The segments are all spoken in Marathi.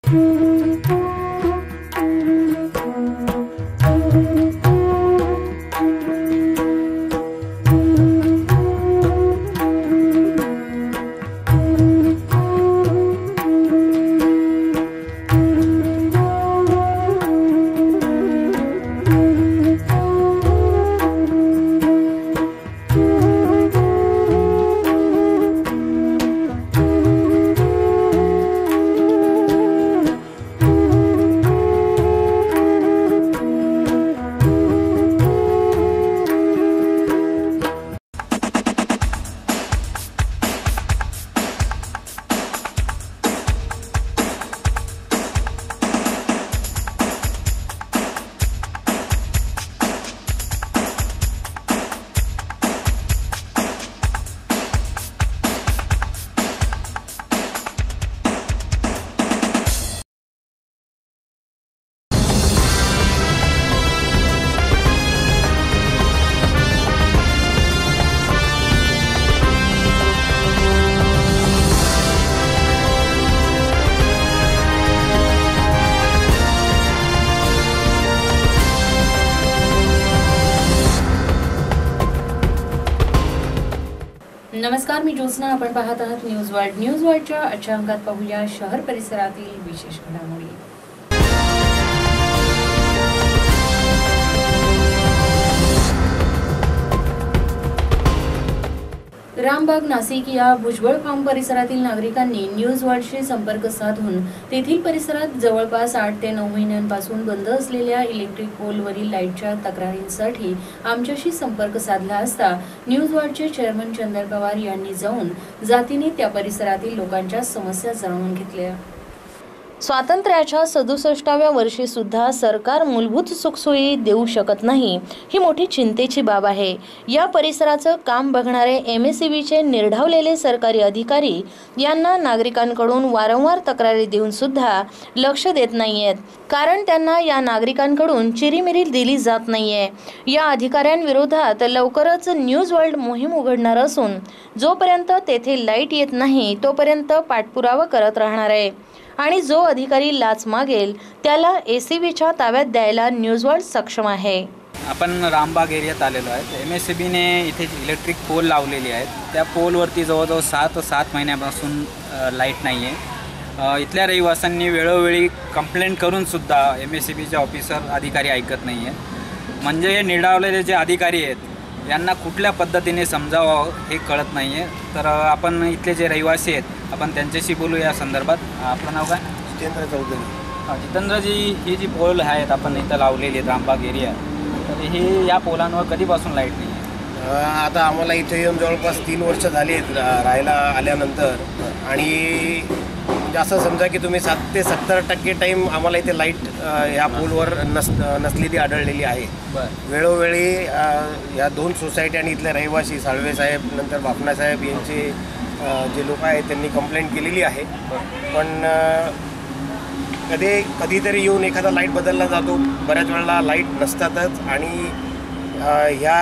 नमस्कार, मी ज्योत्स्ना. आपण पाहत आहात न्यूज वर्ल्ड. न्यूज वर्ल्डच्या आजच्या अंकात पाहूया शहर परिसरातील विशेष घडामोडी. रामबाग नाशिक या भुजबळ फार्म परिसरातील नागरिकांनी न्यूज वर्ल्डशी संपर्क साधून तेथील परिसरात जवळपास 8 ते 9 महिन्यांपासून बंद असलेल्या इलेक्ट्रिक पोलवरील लाईटच्या तक्रारींसाठी आमच्याशी संपर्क साधला असता न्यूज वर्ल्डचे चेअरमन चंदर पवार यांनी जाऊन जातीने त्या परिसरातील लोकांच्या समस्या जाणून घेतल्या. स्वातंत्र्याच्या 67व्या वर्षी सुद्धा सरकार मूलभूत सुखसोयी देऊ शकत नाही, ही मोठी चिंतेची बाब आहे. या परिसराचं काम बघणारे MSEBचे निर्ढावलेले सरकारी अधिकारी यांना नागरिकांकडून वारंवार तक्रारी देऊन सुद्धा लक्ष देत नाहीयेत, कारण त्यांना या नागरिकांकडून चिरीमिरी दिली जात नाहीये. या अधिकाऱ्यांविरोधात लवकरच न्यूज वर्ल्ड मोहीम उघडणार असून जोपर्यंत तेथे लाईट येत नाही तोपर्यंत पाठपुरावा करत राहणार आहे आणि जो अधिकारी लाच मागेल त्याला ACBच्या ताब्यात द्यायला न्यूज वर्ल्ड सक्षम आहे. आपण रामबाग एरियात आलेलो आहे. MSEBने इथे इलेक्ट्रिक पोल लावलेली आहेत. त्या पोलवरती जवळजवळ 7 महिन्यापासून लाईट नाही आहे. इथल्या रहिवाशांनी वेळोवेळी कंप्लेंट करूनसुद्धा MSEBचे ऑफिसर अधिकारी ऐकत नाही आहे. म्हणजे हे निडावलेले जे अधिकारी आहेत यांना कुठल्या पद्धतीने समजावं हे कळत नाही आहे. तर आपण इथले जे रहिवासी आहेत आपण त्यांच्याशी बोलू या संदर्भात. आपलं नाव काय? जितेंद्र चौधरी. जितेंद्रजी, ही जी पोल आहेत आपण इथं लावलेली आहेत रामबाग एरिया, तर ही या पोलांवर कधीपासून लाईट नाही आहे? आता आम्हाला इथे येऊन जवळपास 3 वर्ष झाली आहेत राहायला आल्यानंतर. आणि असं समजा की तुम्ही 7 ते 70% टाईम आम्हाला इथे लाईट ह्या पोलवर नसलेली आढळलेली आहे. वेळोवेळी या 2 सोसायटी आणि इथले रहिवासी साळवे साहेब नंतर बापना साहेब यांचे जे लोक आहेत त्यांनी कंप्लेंट केलेली आहे. पण कधीतरी येऊन एखादा लाईट बदलला जातो. बऱ्याच वेळेला लाईट नसतातच. आणि ह्या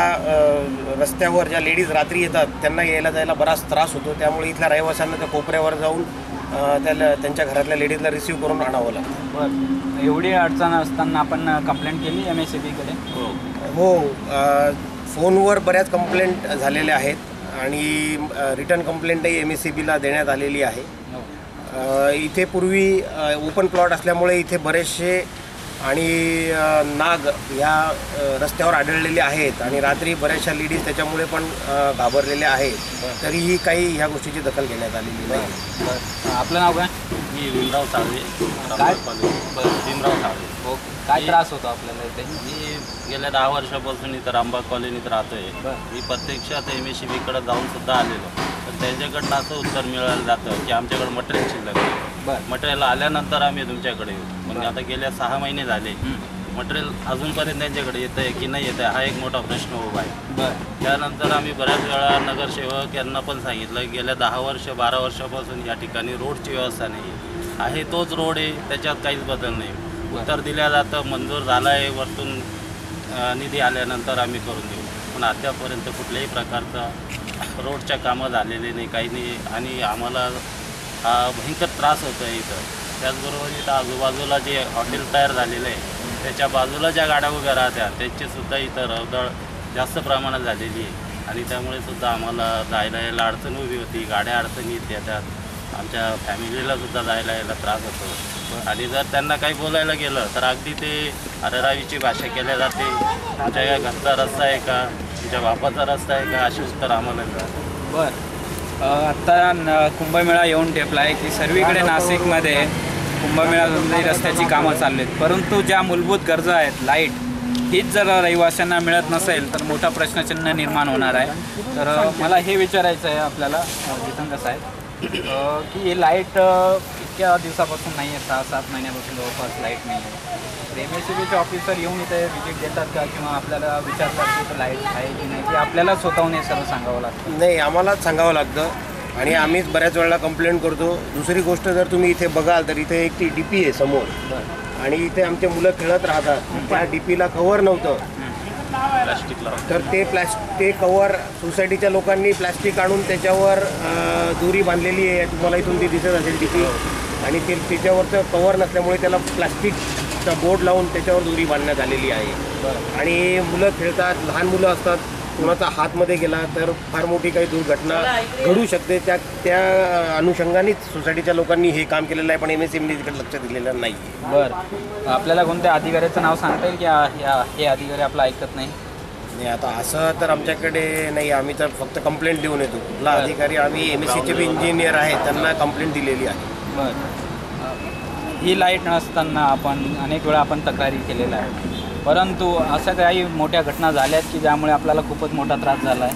रस्त्यावर ज्या लेडीज रात्री येतात त्यांना यायला जायला बराच त्रास होतो. त्यामुळे इथल्या रहिवाशांना त्या कोपऱ्यावर जाऊन त्यांच्या घरातल्या लेडीजला रिसीव्ह करून आणावं लागतं. एवढी अडचण असताना आपण कंप्लेंट केली MSEBकडे? हो, फोनवर बऱ्याच कंप्लेंट झालेल्या आहेत आणि रिटर्न कंप्लेंटही MSEBला देण्यात आलेली आहे. इथे पूर्वी ओपन प्लॉट असल्यामुळे इथे बरेचसे आणि नाग ह्या रस्त्यावर आढळलेले आहेत आणि रात्री बऱ्याचशा लेडीज त्याच्यामुळे पण घाबरलेल्या आहेत. तरीही काही ह्या गोष्टीची दखल घेण्यात आलेली नाही. आपलं नाव काय? मी भीमराव साळवे. भीमराव साळवे. ओके. काय त्रास होतो आपल्याला इथे? मी गेल्या 10 वर्षापासून इथं रामबाग कॉलनीत राहतोय. मी प्रत्यक्षात MSEBकडे जाऊन सुद्धा आलेलो, तर त्यांच्याकडनं असं उत्तर मिळालं जातं की आमच्याकडे मटेरियल शिल्लक आहे. मटेरियल आल्यानंतर आम्ही तुमच्याकडे येऊ. म्हणजे आता गेल्या 6 महिने झाले मटेरियल अजूनपर्यंत त्यांच्याकडे येतं आहे की नाही येतं आहे हा एक मोठा प्रश्न उभा आहे. त्यानंतर आम्ही बऱ्याच वेळा नगरसेवक यांना पण सांगितलं गेल्या 10 वर्ष 12 वर्षापासून या ठिकाणी रोडची व्यवस्था नाही आहे. तोच रोड आहे, त्याच्यात काहीच बदल नाही. उत्तर दिलं जातं मंजूर झाला आहे, वरतून निधी आल्यानंतर आम्ही करून देऊ. पण अद्यापर्यंत कुठल्याही प्रकारचा रोडच्या कामं झालेले नाही, काही नाही. आणि आम्हाला हा भयंकर त्रास होतो आहे इथं. त्याचबरोबर इथं आजूबाजूला जे हॉटेल तयार झालेलं आहे त्याच्या बाजूला ज्या गाड्या उभ्या राहत्या त्यांचीसुद्धा इथं रवदळ जास्त प्रमाणात झालेली आहे आणि त्यामुळे सुद्धा आम्हाला जायला यायला अडचण उभी होती, गाड्या अडचणीत येतात, आमच्या फॅमिलीलासुद्धा जायला यायला त्रास होतो आणि जर त्यांना काही बोलायला गेलं तर अगदी ते अरेरावीची भाषा केल्या जाते, तुमच्या या घरचा रस्ता आहे का, तुमच्या बापाचा रस्ता आहे का, अशी उत्तर आम्हाला मिळालं. बरं, आत्ता कुंभमेळा येऊन ठेपला आहे की सर्वीकडे नाशिकमध्ये कुंभमेळा रस्त्याची कामं चालली आहेत, परंतु ज्या मूलभूत गरजा आहेत लाईट हीच जर रहिवाशांना मिळत नसेल तर मोठा प्रश्नचिन्ह निर्माण होणार आहे. तर मला हे विचारायचं आहे आपल्याला जितेंद्र साहेब की हे लाईट इतक्या दिवसापासून नाही आहे, 6-7 महिन्यापासून जवळपास लाईट नाही आहे. तर MSEBचे ऑफिसर येऊन इथे व्हिजिट देतात का किंवा आपल्याला विचारतात की लाईट आहे की नाही, की आपल्याला स्वतःहून हे सर्व सांगावं लागतं? नाही, आम्हालाच सांगावं लागतं आणि आम्हीच बऱ्याच वेळेला कंप्लेंट करतो. दुसरी गोष्ट जर तुम्ही इथे बघाल तर इथे एक ती DP आहे समोर आणि इथे आमचे मुलं खेळत राहतात. त्या DPला कव्हर नव्हतं प्लास्टिकला तर ते कव्हर सोसायटीच्या लोकांनी प्लॅस्टिक आणून त्याच्यावर दोरी बांधलेली आहे. तुम्हाला इथून ती दिसत असेल DP आणि त्याच्यावरचं कव्हर नसल्यामुळे त्याला प्लास्टिकचा बोर्ड लावून त्याच्यावर दोरी बांधण्यात आलेली आहे आणि मुलं खेळतात, लहान मुलं असतात, कोणाचा हातमध्ये गेला तर फार मोठी काही दुर्घटना घडू शकते. त्या अनुषंगानेच सोसायटीच्या लोकांनी हे काम केलेलं आहे, पण MSEBने तिकडे लक्ष दिलेलं नाही. बरं, आपल्याला कोणत्या अधिकाऱ्याचं नाव सांगता येईल की हे अधिकारी आपलं ऐकत नाही? नाही, आता असं तर आमच्याकडे नाही, आम्ही तर फक्त कंप्लेंट देऊन येतो. कुठला अधिकारी, आम्ही MSEBचे बी इंजिनियर आहेत, त्यांना कंप्लेंट दिलेली आहे. बरं, ही लाईट नसताना अनेक वेळा आपण तक्रारी केलेल्या आहेत, परंतु अशा काही मोठ्या घटना झाल्यात की ज्यामुळे आपल्याला खूपच मोठा त्रास झाला आहे?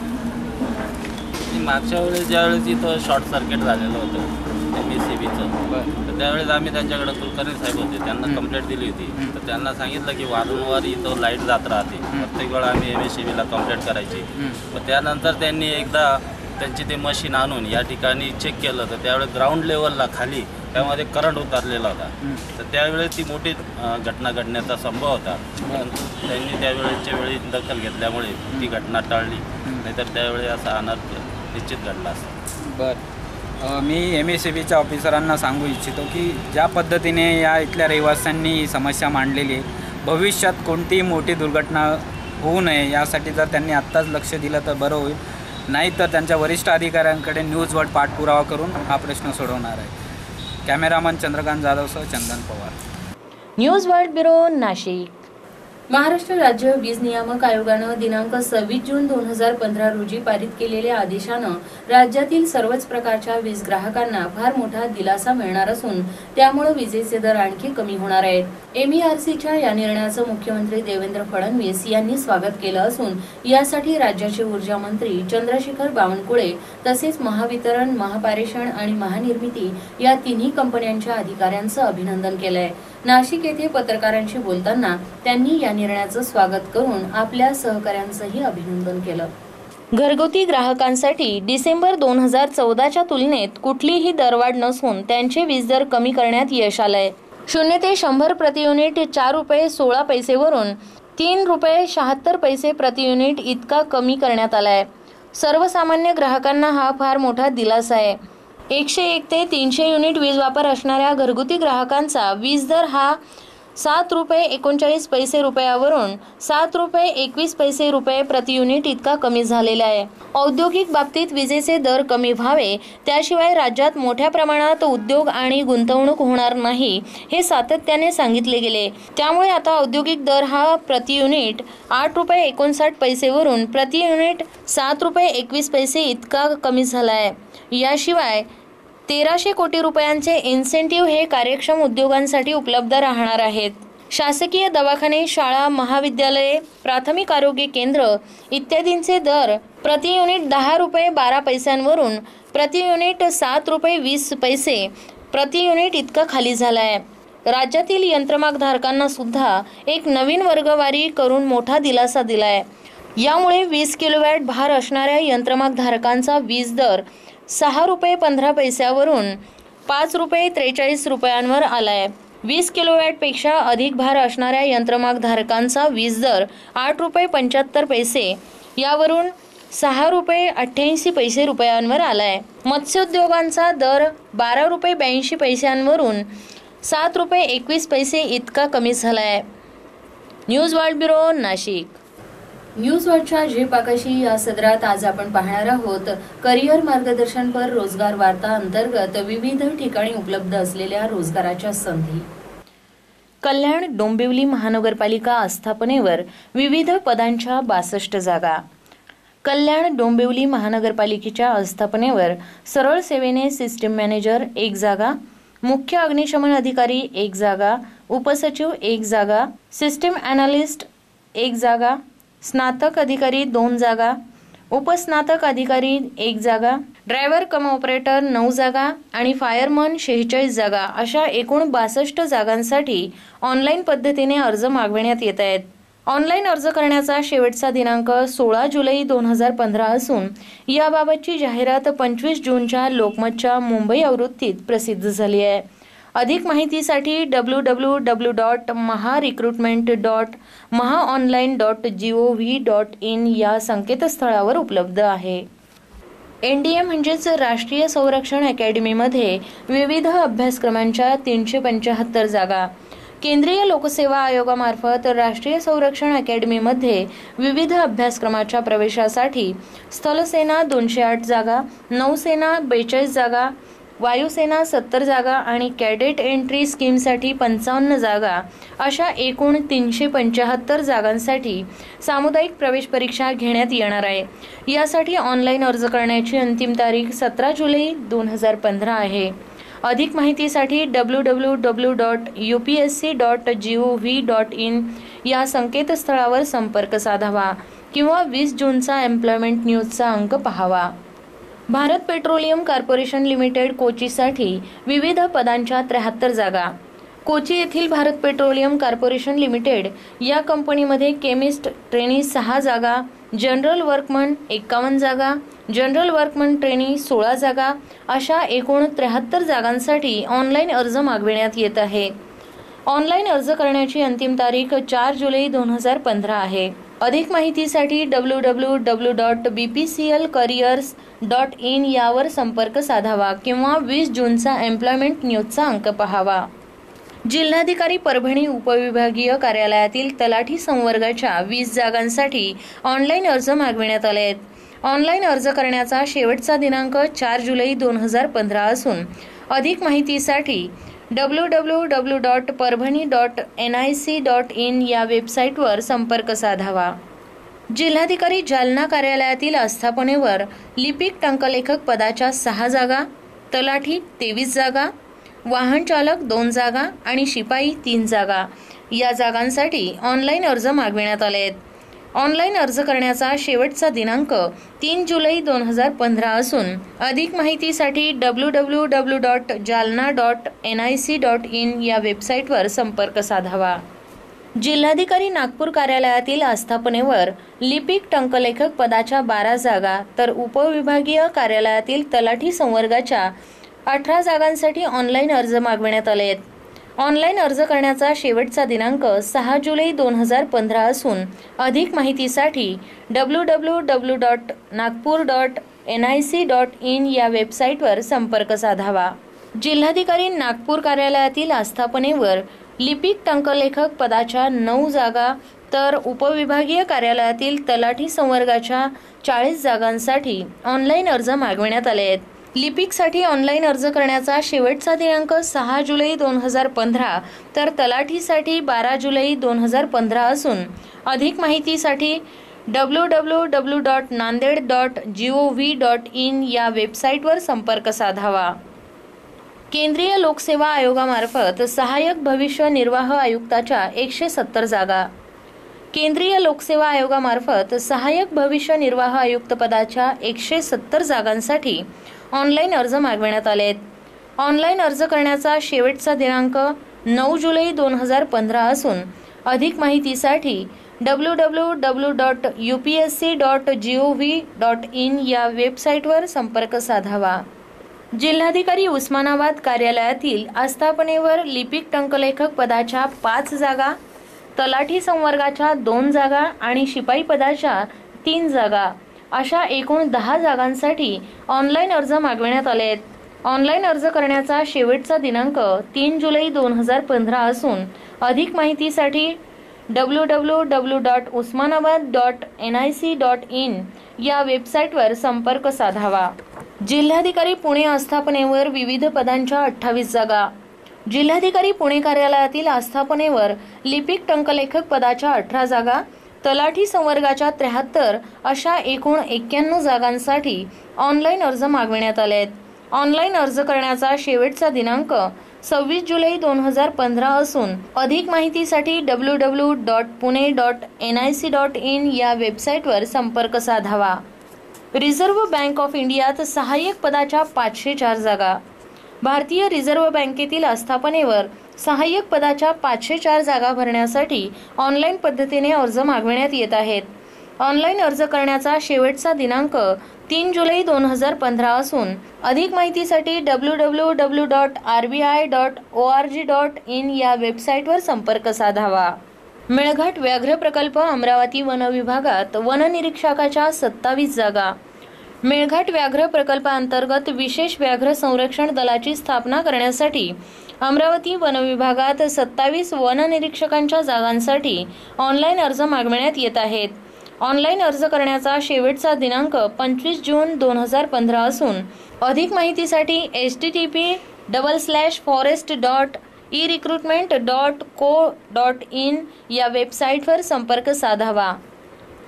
मागच्या वेळेस ज्यावेळेस इथं शॉर्ट सर्किट झालेलं होतं MSEBचं, तर त्यावेळेस आम्ही त्यांच्याकडे कुलकर्णी साहेब होते, त्यांना कंप्लेंट दिली होती. तर त्यांना सांगितलं की वारंवार इथं लाईट जात राहते, प्रत्येक वेळा आम्ही MSEBला कंप्लेंट करायची. पण त्यानंतर त्यांनी एकदा त्यांची ते मशीन आणून या ठिकाणी चेक केलं तर त्यावेळेस ग्राउंड लेवलला खाली त्यामध्ये करंट उतरलेला होता. तर त्यावेळेस ती मोठी घटना घडण्याचा संभव होता, परंतु त्यांनी त्यावेळेच्या वेळी दखल घेतल्यामुळे ती घटना टाळली, नाहीतर त्यावेळी असा अनर्थ निश्चित घडला असता. बरं, मी MSEBच्या ऑफिसरांना सांगू इच्छितो की ज्या पद्धतीने या इथल्या रहिवाशांनी ही समस्या मांडलेली आहे, भविष्यात कोणतीही मोठी दुर्घटना होऊ नये यासाठी जर त्यांनी आत्ताच लक्ष दिलं तर बरं होईल, नाही तर त्यांच्या वरिष्ठ अधिकाऱ्यांकडे न्यूज वर्ल्ड पाठपुरावा करून हा प्रश्न सोडवणार आहे. कॅमेरामन चंद्रकांत जाधवसह Chandan Pawar, news world bureau, Nashik. Maharashtra राज्य वीज नियामक आयोगानं दिनांक 26 जून 2015 रोजी पारित केलेल्या आदेशानं राज्यातील सर्वच प्रकारच्या वीज ग्राहकांना फार मोठा दिलासा मिळणार असून त्यामुळे विजेचे दर आणखी कमी होणार आहेत. MERCच्या या निर्णयाचं मुख्यमंत्री देवेंद्र फडणवीस यांनी स्वागत केलं असून यासाठी राज्याचे ऊर्जा मंत्री चंद्रशेखर बावनकुळे तसेच महावितरण, महापारेषण आणि महानिर्मिती या तिन्ही कंपन्यांच्या अधिकाऱ्यांचं अभिनंदन केलंय. नाशिक येथे पत्रकारांशी बोलताना त्यांनी या निर्णयाचं स्वागत करून आपल्या सहकाऱ्यांचंही अभिनंदन केलं. घरगुती ग्राहकांसाठी डिसेंबर 2014च्या तुलनेत कुठलीही दरवाढ नसून त्यांचे वीज दर कमी करण्यात यश आलंय. 0 ते 100 प्रति युनिट 4 रुपये 16 पैसेवरून 3 रुपये 76 पैसे प्रति युनिट इतका कमी करण्यात आलाय. सर्वसामान्य ग्राहकांना हा फार मोठा दिलासा आहे. 101 ते 300 युनिट वीज वापर असणाऱ्या घरगुती ग्राहकांचा वीज दर हा 7 रुपये 39 पैसे रुपयावरून 7 रुपये 21 पैसे रुपये प्रति युनिट इतका कमी झालेला आहे. औद्योगिक बाबतीत विजेचे दर कमी व्हावे, त्याशिवाय राज्यात मोठ्या प्रमाणात उद्योग आणि गुंतवणूक होणार नाही हे सातत्याने सांगितले गेले. त्यामुळे आता औद्योगिक दर हा प्रति युनिट 8 रुपये 59 पैसेवरून प्रति युनिट 7 रुपये 21 पैसे इतका कमी झाला आहे. याशिवाय 1300 कोटी रुपयांचे इन्सेंटिव्ह हे कार्यक्षम उद्योगांसाठी उपलब्ध राहणार आहेत. शासकीय दवाखाने, शाळा, महाविद्यालये, प्राथमिक आरोग्य केंद्र इत्यादींचे दर प्रति युनिट 10 रुपये 12 पैशांवरून प्रति युनिट 7 रुपये 20 पैसे प्रति युनिट इतका खाली झाला आहे. राज्यातील यंत्रमागधारकांना सुद्धा एक नवीन वर्गवारी करून मोठा दिलासा दिलाय. यामुळे 20 किलोवॅट भार असणाऱ्या यंत्रमागधारकांचा वीज दर 6 रुपये 15 पैशावरून 5 रुपये 43 रुपयांवर आलाय. 20 किलोवॅटपेक्षा अधिक भार असणाऱ्या यंत्रमागधारकांचा वीज दर 8 रुपये 75 पैसे यावरून 6 रुपये 88 पैसे रुपयांवर आलाय. मत्स्योद्योगांचा दर 12 रुपये 82 पैशांवरून ₹7.21 इतका कमी झालाय. News world bureau, Nashik. News वर्ल्डच्या जे पाकाशी या सदरात आज आपण पाहणार आहोत करिअर मार्गदर्शनपर रोजगार वार्ता अंतर्गत विविध ठिकाणी उपलब्ध असलेल्या रोजगाराच्या संधी. कल्याण डोंबिवली महानगरपालिका आस्थापनेवर विविध पदांच्या 62 जागा. कल्याण डोंबिवली महानगरपालिकेच्या आस्थापनेवर सरळ सेवेने सिस्टीम मॅनेजर 1 जागा, मुख्य अग्निशमन अधिकारी 1 जागा, उपसचिव 1 जागा, सिस्टीम अॅनालिस्ट 1 जागा, स्नातक अधिकारी 2 जागा, उपस्नातक अधिकारी 1 जागा, ड्रायव्हर कम ऑपरेटर 9 जागा आणि फायरमन 46 जागा अशा एकूण 62 जागांसाठी ऑनलाईन पद्धतीने अर्ज मागविण्यात येत आहेत. ऑनलाईन अर्ज करण्याचा शेवटचा दिनांक 16 जुलै 2015 असून याबाबतची जाहिरात 25 जूनच्या लोकमतच्या मुंबई आवृत्तीत प्रसिद्ध झाली आहे. अधिक माहितीसाठी www.maharecruitment.mahaonline.gov.in या संकेतस्थळावर उपलब्ध आहे. NDA म्हणजेच राष्ट्रीय संरक्षण अकॅडमीमध्ये विविध अभ्यासक्रमांच्या 375 जागा. केंद्रीय लोकसेवा आयोगामार्फत राष्ट्रीय संरक्षण अकॅडमीमध्ये विविध अभ्यासक्रमाच्या प्रवेशासाठी स्थलसेना 208 जागा, नौसेना 42 जागा, वायुसेना 70 जागा आणि कॅडेट एंट्री स्कीमसाठी 55 जागा अशा एकूण 375 जागांसाठी सामुदायिक प्रवेश परीक्षा घेण्यात येणार आहे. यासाठी ऑनलाईन अर्ज करण्याची अंतिम तारीख 17 जुलै 2015 आहे. अधिक माहितीसाठी www.upsc.gov.in या संकेतस्थळावर संपर्क साधावा किंवा 20 जूनचा एम्प्लॉयमेंट न्यूजचा अंक पाहावा. भारत पेट्रोलियम कॉर्पोरेशन लिमिटेड कोचीसाठी विविध पदांच्या 73 जागा. कोची येथील भारत पेट्रोलियम कॉर्पोरेशन लिमिटेड या कंपनीमध्ये केमिस्ट ट्रेनी 6 जागा, जनरल वर्कमन 51 जागा, जनरल वर्कमन ट्रेनी 16 जागा अशा एकूण 73 जागांसाठी ऑनलाईन अर्ज मागविण्यात येत आहे. ऑनलाईन अर्ज करण्याची अंतिम तारीख 4 जुलै 2015 आहे. अधिक माहितीसाठी www.bpclcareers.in यावर संपर्क साधावा किंवा 20 जूनचा एम्प्लॉयमेंट न्यूजचा अंक पाहावा. जिल्हाधिकारी परभणी उपविभागीय कार्यालयातील तलाठी संवर्गाच्या 20 जागांसाठी ऑनलाईन अर्ज मागविण्यात आले आहेत. ऑनलाईन अर्ज करण्याचा शेवटचा दिनांक 4 जुलै 2015 असून अधिक माहितीसाठी www.parбhani.nic.in या वेबसाईटवर संपर्क साधावा. जिल्हाधिकारी जालना कार्यालयातील आस्थापनेवर लिपिक टंकलेखक पदाच्या 6 जागा, तलाठी 23 जागा, वाहन चालक 2 जागा आणि शिपाई 3 जागा या जागांसाठी ऑनलाईन अर्ज मागविण्यात आले आहेत. ऑनलाईन अर्ज करण्याचा शेवटचा दिनांक 3 जुलै 2015 असून अधिक माहितीसाठी www.jalna.nic.in या वेबसाईटवर संपर्क साधावा. जिल्हाधिकारी नागपूर कार्यालयातील आस्थापनेवर लिपिक टंकलेखक पदाच्या 12 जागा तर उपविभागीय कार्यालयातील तलाठी संवर्गाच्या 18 जागांसाठी ऑनलाईन अर्ज मागविण्यात आले आहेत. ऑनलाईन अर्ज करण्याचा शेवटचा दिनांक 6 जुलै 2015 असून अधिक माहितीसाठी www.nagpur.nic.in या वेबसाईटवर संपर्क साधावा. जिल्हाधिकारी नागपूर कार्यालयातील आस्थापनेवर लिपिक टंकलेखक पदाच्या 9 जागा तर उपविभागीय कार्यालयातील तलाठी संवर्गाच्या 40 जागांसाठी ऑनलाईन अर्ज मागविण्यात आले आहेत. लिपिकसाठी ऑनलाईन अर्ज करण्याचा शेवटचा दिनांक 6 जुलै 2015 तर तलाठीसाठी 12 जुलै 2015 असून अधिक माहितीसाठी www.nanded.gov.in या वेबसाईटवर संपर्क साधावा. केंद्रीय लोकसेवा आयोगामार्फत सहाय्यक भविष्य निर्वाह आयुक्ताच्या 170 जागा. केंद्रीय लोकसेवा आयोगामार्फत सहाय्यक भविष्य निर्वाह आयुक्त पदाच्या 170 जागांसाठी ऑनलाईन अर्ज मागविण्यात आले आहेत. ऑनलाईन अर्ज करण्याचा शेवटचा दिनांक 9 जुलै 2015 असून अधिक माहितीसाठी www.upsc.gov.in या वेबसाईटवर संपर्क साधावा. जिल्हाधिकारी उस्मानाबाद कार्यालयातील आस्थापनेवर लिपिक टंकलेखक पदाच्या 5 जागा, तलाठी संवर्गाच्या 2 जागा आणि शिपाई पदाच्या 3 जागा अशा एकूण 10 जागांसाठी ऑनलाईन अर्ज मागविण्यात आले आहेत. ऑनलाईन अर्ज करण्याचा शेवटचा दिनांक 3 जुलै 2015 असून अधिक माहितीसाठी www.usmanabad.nic.in या वेबसाईटवर संपर्क साधावा. जिल्हाधिकारी पुणे आस्थापनेवर विविध पदांच्या 28 जागा. जिल्हाधिकारी पुणे कार्यालयातील आस्थापनेवर लिपिक टंकलेखक पदाच्या 18 जागा, तलाठी संवर्गाच्या 73 अशा एकूण 91 जागांसाठी ऑनलाईन अर्ज मागविण्यात आले आहेत. ऑनलाईन अर्ज करण्याचा शेवटचा दिनांक 26 जुलै 2015 असून अधिक माहितीसाठी www.pune.nic.in या वेबसाईटवर संपर्क साधावा. रिझर्व्ह बँक ऑफ इंडियात सहाय्यक पदाच्या 504 जागा. भारतीय रिझर्व्ह बँकेतील आस्थापनेवर सहाय्यक पदाच्या 504 जागा भरण्यासाठी ऑनलाईन पद्धतीने अर्ज मागविण्यात येत आहेत. ऑनलाईन अर्ज करण्याचा शेवटचा दिनांक 3 जुलै 2015 असून अधिक माहितीसाठी www.rbi.org.in या वेबसाईटवर संपर्क साधावा. मेळघाट व्याघ्र प्रकल्प अमरावती वन विभागात वन निरीक्षकाच्या 27 जागा. मेळघाट व्याघ्र प्रकल्पाअंतर्गत विशेष व्याघ्र संरक्षण दलाची स्थापना करण्यासाठी अमरावती वन विभागात 27 वन निरीक्षकांच्या जागांसाठी ऑनलाईन अर्ज मागविण्यात येत आहेत. ऑनलाईन अर्ज करण्याचा शेवटचा दिनांक 25 जून 2015 असून अधिक माहितीसाठी http://forest.erecruitment.co.in या वेबसाईटवर संपर्क साधावा.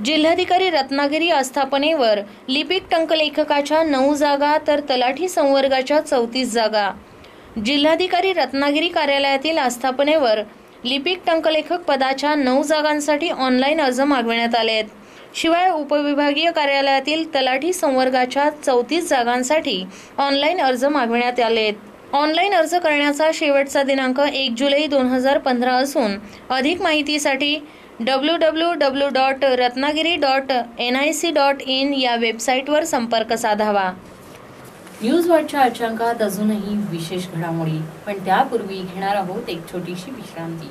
जिल्हाधिकारी रत्नागिरी आस्थापनेवर लिपिक टंकलेखकाच्या 9 जागा तर तलाठी संवर्गाच्या 34 जागा. जिल्हाधिकारी रत्नागिरी कार्यालयातील आस्थापनेवर लिपिक टंकलेखक पदाच्या 9 जागांसाठी ऑनलाईन अर्ज मागविण्यात आले आहेत. शिवाय उपविभागीय कार्यालयातील तलाठी संवर्गाच्या 34 जागांसाठी ऑनलाईन अर्ज मागविण्यात आले आहेत. ऑनलाईन अर्ज करण्याचा शेवटचा दिनांक 1 जुलै 2015 असून अधिक माहितीसाठी www.ratnagiri.nic.in या वेबसाईटवर संपर्क साधावा. न्यूज वॉचच्या आजच्या अंकात अजूनही विशेष घडामोडी, पण त्यापूर्वी घेणार आहोत एक छोटीशी विश्रांती.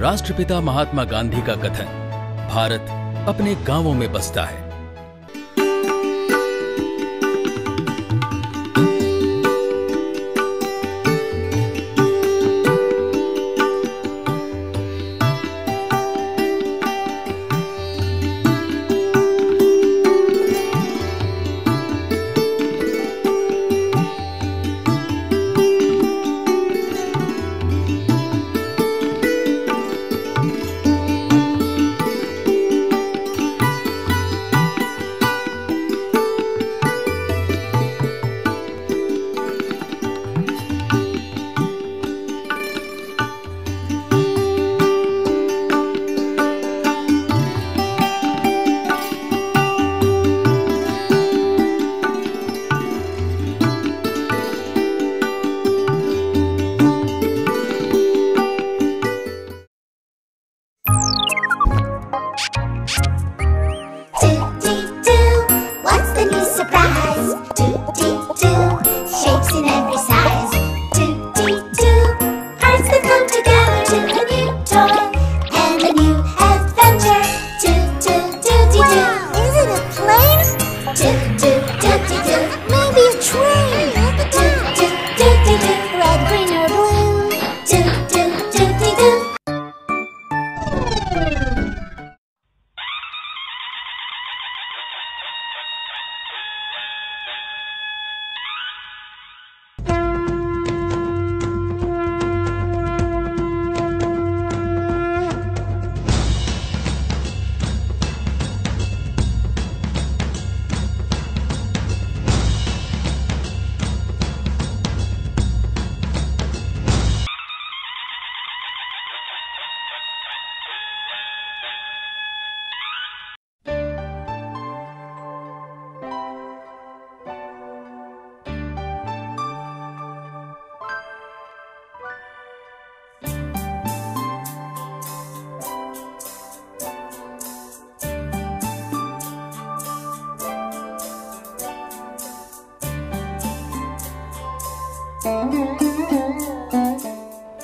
राष्ट्रपिता महात्मा गांधी का कथन, भारत अपने गांवों में बसता है।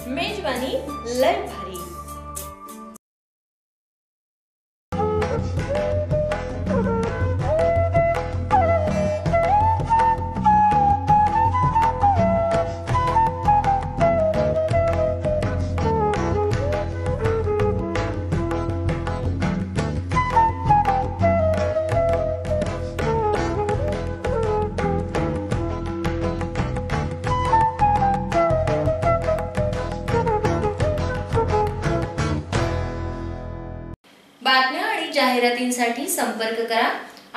मेजवानी लय भारी। बातम्या आणि जाहिरातींसाठी संपर्क करा।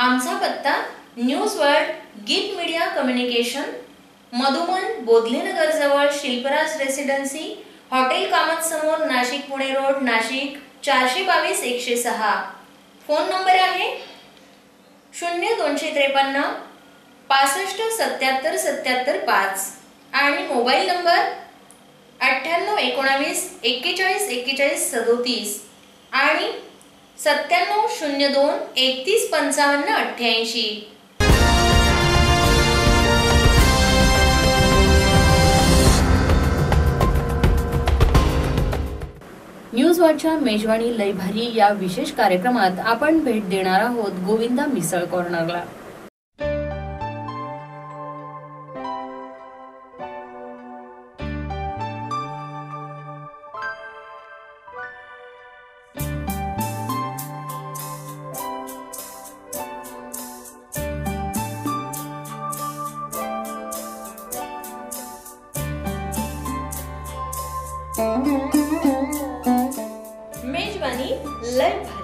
आमचा पत्ता न्यूज वर्ल्ड गीत मीडिया कम्युनिकेशन, मधुमन बोधलेनगर जवळ शिल्पराज रेसिडेन्सी, हॉटेल कामत समोर, Nashik Pune road, Nashik 422-106। Phone number आहे 0253 65 77 77 5 आणि मोबाईल नंबर 9819 41 41 37 आणि 9702 31 55 88। न्यूज वॉचच्या मेजवानी लय भारी या विशेष कार्यक्रमात आपण भेट देणार आहोत गोविंदा मिसळ कॉर्नरला। मेजवानी लय भारी।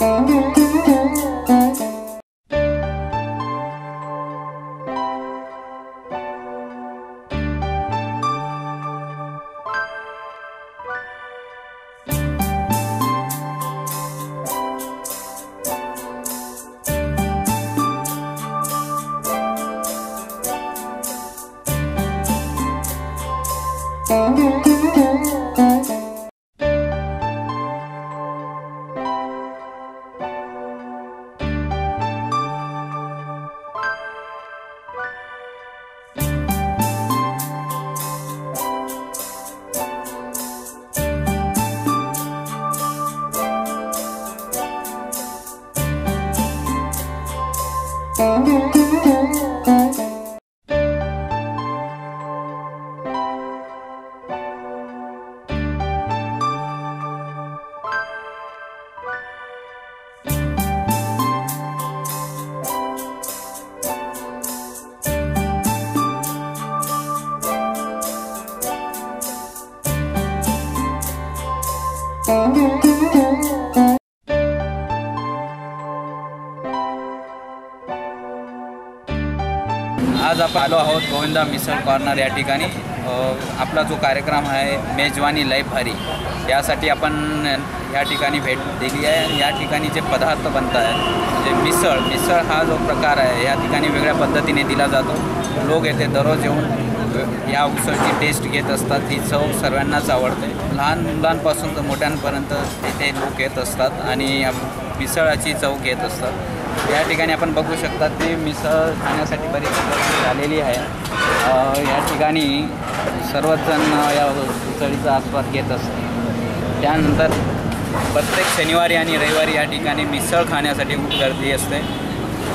आज आपण आलो आहोत गोविंदा मिसळ कॉर्नर या ठिकाणी. आपला जो कार्यक्रम आहे मेजवानी लय भारी, यासाठी आपण या ठिकाणी भेट दिली आहे. आणि या ठिकाणी जे पदार्थ बनत आहेत म्हणजे मिसळ हा जो प्रकार आहे या ठिकाणी वेगळ्या पद्धतीने दिला जातो. लोक येथे दररोज येऊन या उसळची टेस्ट घेत असतात. ही चव सर्वांनाच आवडते. लहान मुलांपासून तर मोठ्यांपर्यंत इथे लोक येत असतात आणि मिसळाची चव घेत असतात. या ठिकाणी आपण बघू शकता ती मिसळ खाण्यासाठी बरीच गर्दी झालेली आहे. या ठिकाणी सर्वच जण या मिसळीचा आस्वाद घेत असतात. त्यानंतर प्रत्येक शनिवारी आणि रविवारी या ठिकाणी मिसळ खाण्यासाठी खूप गर्दी असते.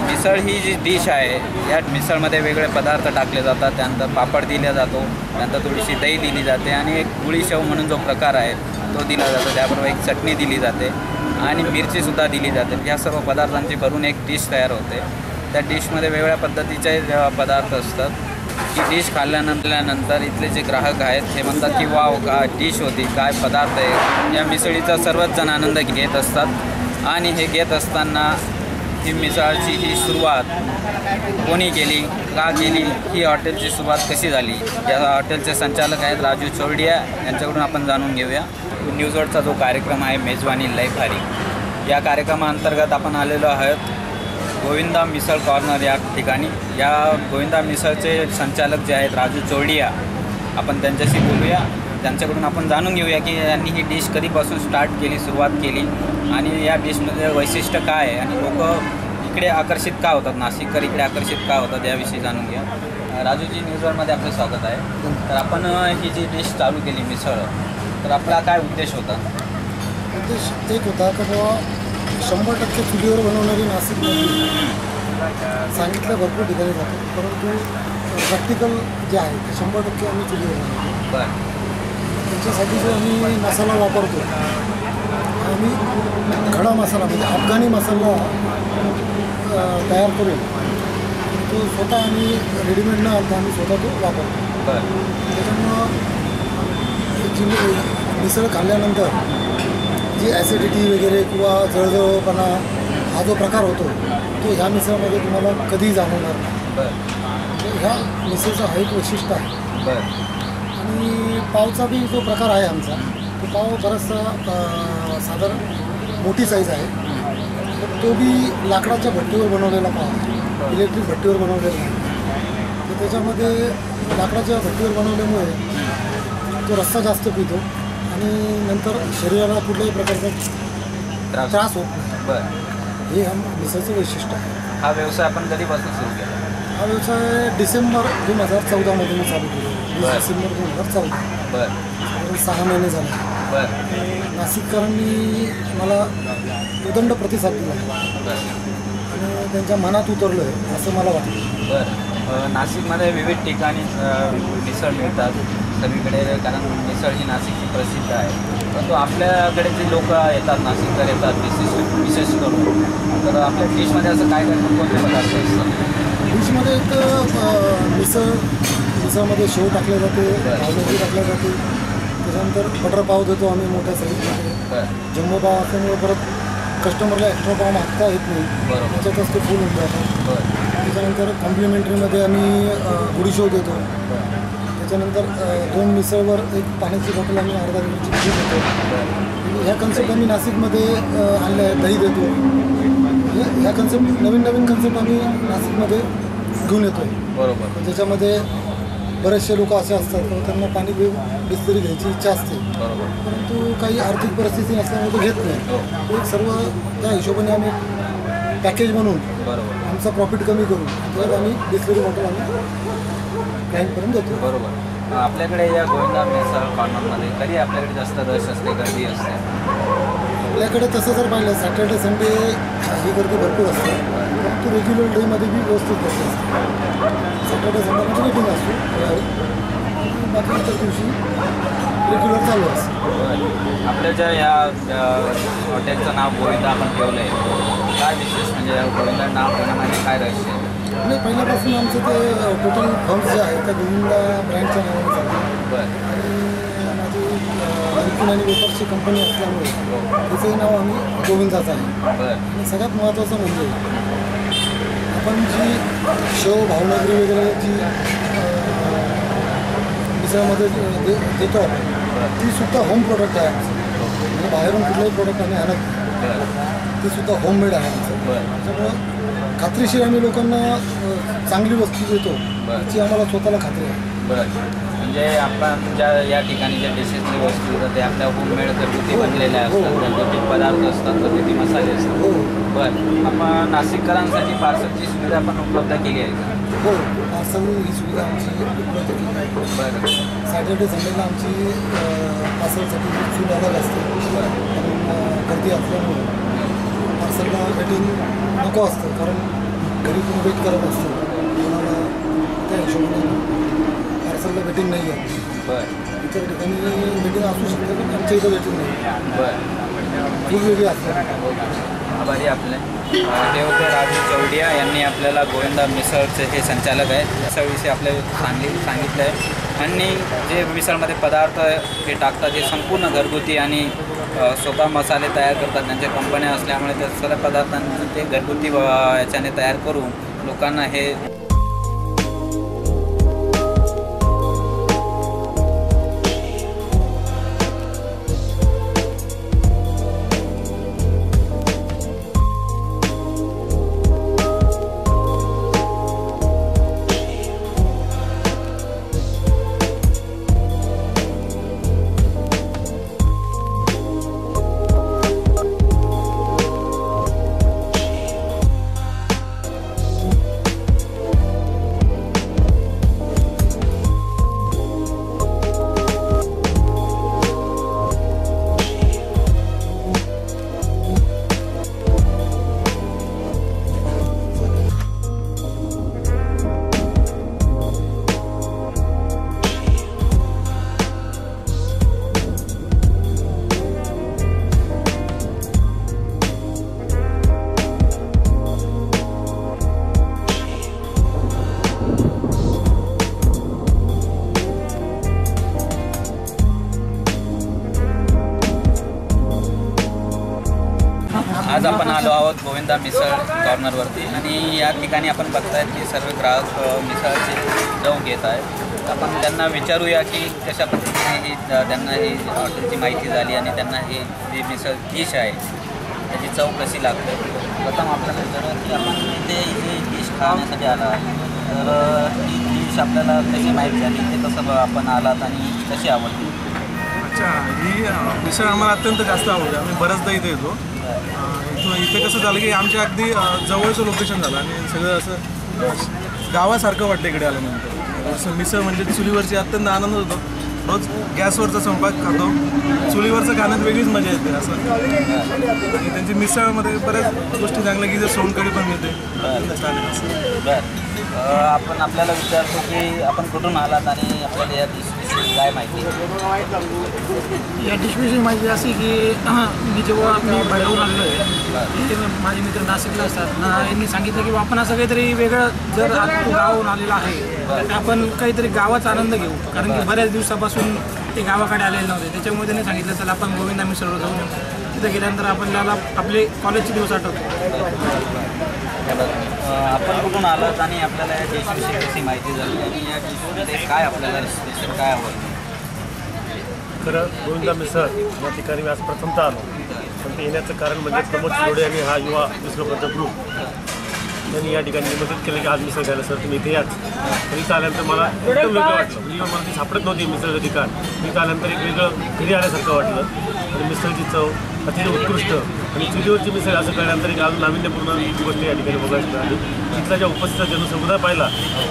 मिसळ ही जी डिश आहे या मिसळमध्ये वेगळे पदार्थ टाकले जातात. त्यानंतर पापड दिला जातो, त्यानंतर थोडीशी दही दिली जाते आणि एक गुळी शेव म्हणून जो प्रकार आहे तो दिला जातो. त्याबरोबर एक चटणी दिली जाते आणि मिरचीसुद्धा दिली जाते. या सर्व पदार्थांची भरून एक डिश तयार होते. त्या डिशमध्ये वेगवेगळ्या पद्धतीचे पदार्थ असतात. ही डिश खाल्ल्यानंतर इथले जे ग्राहक आहेत ते म्हणतात की वाव काय डिश होती, काय पदार्थ आहे. या मिसळीचा सर्वच जण आनंद घेत असतात. आणि हे घेत असताना ही मिसळची ही सुरुवात कोणी केली, का केली, ही हॉटेलची सुरुवात कशी झाली, या हॉटेलचे संचालक आहेत राजू चौरडिया, यांच्याकडून आपण जाणून घेऊया. न्यूजवर्डचा जो कार्यक्रम आहे मेजवानी लय भारी, या कार्यक्रमाअंतर्गत आपण आलेलो आहोत गोविंदा मिसळ कॉर्नर या ठिकाणी. या गोविंदा मिसळचे संचालक जे आहेत राजू चौरडिया, आपण त्यांच्याशी बोलूया. त्यांच्याकडून आपण जाणून घेऊया की यांनी ही डिश कधीपासून स्टार्ट केली, सुरुवात केली आणि या डिशमध्ये वैशिष्ट्य काय आहे आणि लोक इकडे आकर्षित का होतात, नाशिककर इकडे आकर्षित का होतात, याविषयी जाणून घ्या. राजूजी, न्यूजवर्डमध्ये आपलं स्वागत आहे. तर आपण ही जी डिश चालू केली मिसळ, तर आपला काय उद्देश होता? उद्देश एक होता की बाबा 100% चुलीवर बनवणारी नाशिकमध्ये सांगितलं भरपूर ठिकाणी जातं, परंतु प्रॅक्टिकल जे आहे ते 100% आम्ही चुलीवर बनवतो. बरं. त्याच्यासाठी जो आम्ही मसाला वापरतो, आम्ही खडा मसाला म्हणजे अफगाणी मसाला तयार करून तो स्वतः आम्ही रेडीमेड न आणता आम्ही स्वतः तो वापरतो. बरं. त्याच्यामुळं जी मिसळ खाल्ल्यानंतर जी ॲसिडिटी वगैरे किंवा जळजळपणा हा जो प्रकार होतो तो ह्या मिसळमध्ये तुम्हाला कधीही जाणवणार नाही. बरं. ह्या मिसळचं हा एक वैशिष्ट्य आहे. बरं. आणि पावचा बी जो प्रकार आहे आमचा, तो पाव बराचसा साधारण मोठी साईज आहे. तर तो बी लाकडाच्या भट्टीवर बनवलेला पाव आहे, इलेक्ट्रिक भट्टीवर बनवलेला आहे. तर त्याच्यामध्ये लाकडाच्या भट्टीवर बनवल्यामुळे तो रस्सा जास्त पितो आणि नंतर शरीराला कुठल्याही प्रकारचा त्रास होत नाही. बरं. हे हा मिसळचं वैशिष्ट्य आहे. हा व्यवसाय आपण कधीपासून सुरू केला? हा व्यवसाय डिसेंबर 2014मध्ये मी चालू केला. बरं. डिसेंबर 2014. बरं. 6 महिने झाले. बरं. नाशिककरांनी मला उदंड प्रतिसाद दिला आणि त्यांच्या मनात उतरलं आहे असं मला वाटतं. बरं. नाशिकमध्ये विविध ठिकाणी मिसळ मिळतात सगळीकडे, कारण मिसळ ही नाशिकची प्रसिद्ध आहे. परंतु आपल्याकडे जे लोक येतात, नाशिककर येतात विशेष करून, तर आपल्या डिशमध्ये असं काय कोणते पदार्थ असतात? डिशमध्ये एक मिसळमध्ये शेव टाकले जाते, भाजी टाकल्या जाते. त्याच्यानंतर बटर पाव देतो आम्ही मोठ्या साईजमध्ये. बरं. जम्बो पाव असल्यामुळे परत कस्टमरला एक्स्ट्रा पाव मागता येत नाही, त्याच्यातच ते फुल होऊन जातं. त्याच्यानंतर कॉम्प्लिमेंटरीमध्ये आम्ही गुडीशो देतो. त्याच्यानंतर 2 मिसळवर 1 पाण्याची बॉटल आम्ही अर्धा लिटरची फ्री देतो. ह्या कन्सेप्ट आम्ही नाशिकमध्ये आणल्या आहेत. दही देतो. ह्या कन्सेप्ट नवीन कन्सेप्ट आम्ही नाशिकमध्ये घेऊन येतो. बरोबर. ज्याच्यामध्ये बरेचसे लोक असे असतात की त्यांना पाणी बिस्लरी घ्यायची इच्छा असते, परंतु काही आर्थिक परिस्थिती नसल्यामुळे ते घेत नाही. एक सर्व त्या हिशोबाने आम्ही पॅकेज म्हणून आमचा प्रॉफिट कमी करून त्यात आम्ही बिस्लरी बॉटल आम्ही क्लायंटपर्यंत देतो. बरोबर. आपल्याकडे या गोविंदा मिसळ कॉर्नरमध्ये कधी आपल्याकडे जास्त रश असते, गर्दी असते? आपल्याकडे तसं जर पाहिलं सॅटर्डे संडे ही गर्दी भरपूर असते, परंतु रेग्युलर डेमध्ये बी व्यवस्थित गर्दी असते. सॅटर्डे संडेमध्ये मीटिंग असतो, बाकी इतर दिवशी रेग्युलर चालू असतं. आपल्या ज्या या हॉटेलचं नाव गोविंदा आपण ठेवलं आहे, काय विशेष म्हणजे या गोविंदा नाव ठेवण्यामध्ये काय रहस्य आहे? नाही, पहिल्यापासून आमचं ते टोटल फर्म्स जे आहेत त्या गोविंदा ब्रँडच्या नावाने चालतात. आणि माझी अंकिन आणि वेपर्सची कंपनी असल्यामुळे त्याचंही नाव आम्ही गोविंदाचं आहे. आणि सगळ्यात महत्त्वाचं म्हणजे आपण जी शेव भावनगरी वगैरे जी मिसळमध्ये देतो आपण, ती सुद्धा होम प्रोडक्ट आहे आमचं. म्हणजे बाहेरून कुठलंही प्रोडक्ट आम्ही आणत नाही, ती सुद्धा होममेड आहे आमचं. त्याच्यामुळं खात्रीशीर आम्ही लोकांना चांगली वस्तू देतो, याची आम्हाला स्वतःला खात्री आहे. म्हणजे आपण ज्या या ठिकाणी ज्या डिशेसची वस्तू येतात ते आपल्या होममेड घरगुती बनलेल्या असतात, घरगुती पदार्थ असतात, घरगुती मसाले असतात. बरं. आपण नाशिककरांसाठी पार्सलची सुविधा आपण उपलब्ध केली आहे का? हो, पार्सल ही सुविधा आमची उपलब्ध केली आहे. बरं. सॅटर्डे संडेला आमची पार्सलसाठी चूल अलग असते, कारण गर्दी असल्यामुळे पार्सलला वेटिंग नको असतं, कारण घरी कोणी वेट करत असतं, कोणाला त्या हिशोबाने पार्सलला वेटिंग नाही आहे. बरं. इतर ठिकाणी वेटिंग असू शकते, पण आमच्या इथं वेटिंग नाही. बरं. खूप वेगळी असते. आभारी आपले ते होते राजू चौडिया यांनी आपल्याला गोविंदा मिसळचे हे संचालक आहेत, मिसळविषयी आपल्याला सांगितलं आहे. आणि जे मिसळमध्ये पदार्थ हे टाकतात हे संपूर्ण घरगुती आणि स्वतः मसाले तयार करतात. त्यांच्या कंपन्या असल्यामुळे त्या सर्व पदार्थांचं ते घरगुती याच्याने तयार करून लोकांना हे आज आपण आलो आहोत गोविंदा मिसळ कॉर्नरवरती आणि या ठिकाणी आपण बघतायत की सर्व ग्राहक मिसळचे चव घेत आहेत. आपण त्यांना विचारूया की कशा पद्धतीने ही त्यांना ही हॉटेलची माहिती झाली आणि त्यांना ही जी मिसळ डिश आहे त्याची चव कशी लागते. प्रथम आपल्याला विचारूया की आपण इथे ही डिश खाण्यासाठी आला, तर ही डिश आपल्याला कशी माहिती झाली, ते कसं आपण आलात आणि कशी आवडली? अच्छा, ही मिसळ आम्हाला अत्यंत जास्त आवडते. आम्ही बऱ्याचदा इथे येतो. इथे कसं झालं की आमच्या अगदी जवळचं लोकेशन झालं आणि सगळं असं गावासारखं वाटतं इकडे आल्यानंतर. असं मिसळ म्हणजे चुलीवरची अत्यंत आनंद होतो. रोज गॅसवरचा स्वयंपाक खातो, चुलीवरचं खाण्यात वेगळीच मजा येते असं. आणि त्यांची मिसळमध्ये बऱ्याच गोष्टी चांगल्या की जर सोनकढी पण मिळते. आपण आपल्याला विचारतो की आपण कुठून आलात आणि आपल्याला या डिशविषयी काय माहिती? या डिशविषयी माहिती अशी की मी जेव्हा बाहेरून आलेलो आहे, ते माझे मित्र नाशिकला असतात ना, यांनी सांगितलं की आपण असं काहीतरी वेगळं, जर गावाहून आलेला आहे तर आपण काहीतरी गावाचा आनंद घेऊ. कारण की बऱ्याच दिवसापासून ते गावाकडे आलेले नव्हते. त्याच्यामुळे त्यांनी सांगितलं चला आपण गोविंदा मिसळवर जाऊन येऊ. तिथं गेल्यानंतर आपल्याला आपले कॉलेजचे दिवस आठवतो. आपण कुठून आलात आणि आपल्याला या डिशविषयी कशी माहिती झाली आणि या डिशमध्ये काय आपल्याला स्पेशल काय आवडतं? खरं गोविंदा मिसळ या ठिकाणी मी आज प्रथमतः आलो. पण ते येण्याचं कारण म्हणजे प्रमोद शिरोडे आणि हा युवा मिसळकरचा ग्रुप त्यांनी या ठिकाणी मदत केली की आज मिसळ घ्यायला सर तुम्ही इथे याच. तर इथं आल्यानंतर मला एकदम वेगळं वाटलं. म्हणजे मला ती सापडत नव्हती मिसळचं ठिकाण. इथं आल्यानंतर एक वेगळं घरी आल्यासारखं वाटलं. आणि मिसळची चव अतिशय उत्कृष्ट आणि चुलीवरची मिसळ असं कळल्यानंतर एक अजून नाविन्यपूर्ण गोष्टी या ठिकाणी बघायला मिळाली. इथला ज्या उपस्थित जनसमुदाय पाहिला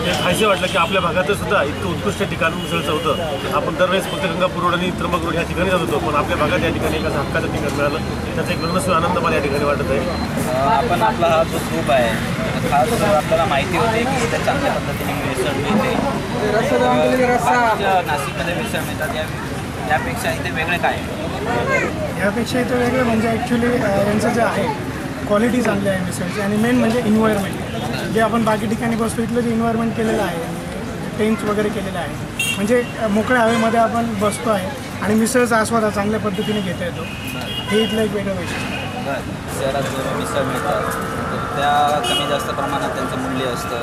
ते खायचे वाटलं की आपल्या भागात सुद्धा इतकं उत्कृष्ट ठिकाण मिसळचं होतं. आपण दरवेळेस फक्त गंगापूर रोड आणि त्र्यंबक रोड या ठिकाणी जात होतो, पण आपल्या भागात या ठिकाणी एका हक्काचं ठिकाण मिळालं. त्याचा एक मनस्वी आनंद मला या ठिकाणी वाटत आहे. आपण आपला हा जो ग्रुप आहे खास आपल्याला माहिती होते की इथे चांगल्या पद्धतीने मिसळ मिळते. नाशिकमध्ये मिसळ मिळतात यापेक्षा इथे वेगळे काय आहे? यापेक्षा इथं वेगळं म्हणजे ॲक्च्युली यांचं जे आहे क्वालिटी चांगली आहे मिसळची आणि मेन म्हणजे इन्व्हायरमेंट. जे आपण बाकी ठिकाणी बसतो इथलं जे इन्व्हायरमेंट केलेलं आहे टेंट्स वगैरे केलेलं आहे म्हणजे मोकळ्या हवेमध्ये आपण बसतो आहे आणि मिसळचा आस्वाद हा चांगल्या पद्धतीने घेता येतो. हे इथलं एक वेगळं वैशिष्ट्य. शहरात जो मिसळ मिळतात तर त्या कमी जास्त प्रमाणात त्यांचं मूल्य असतं.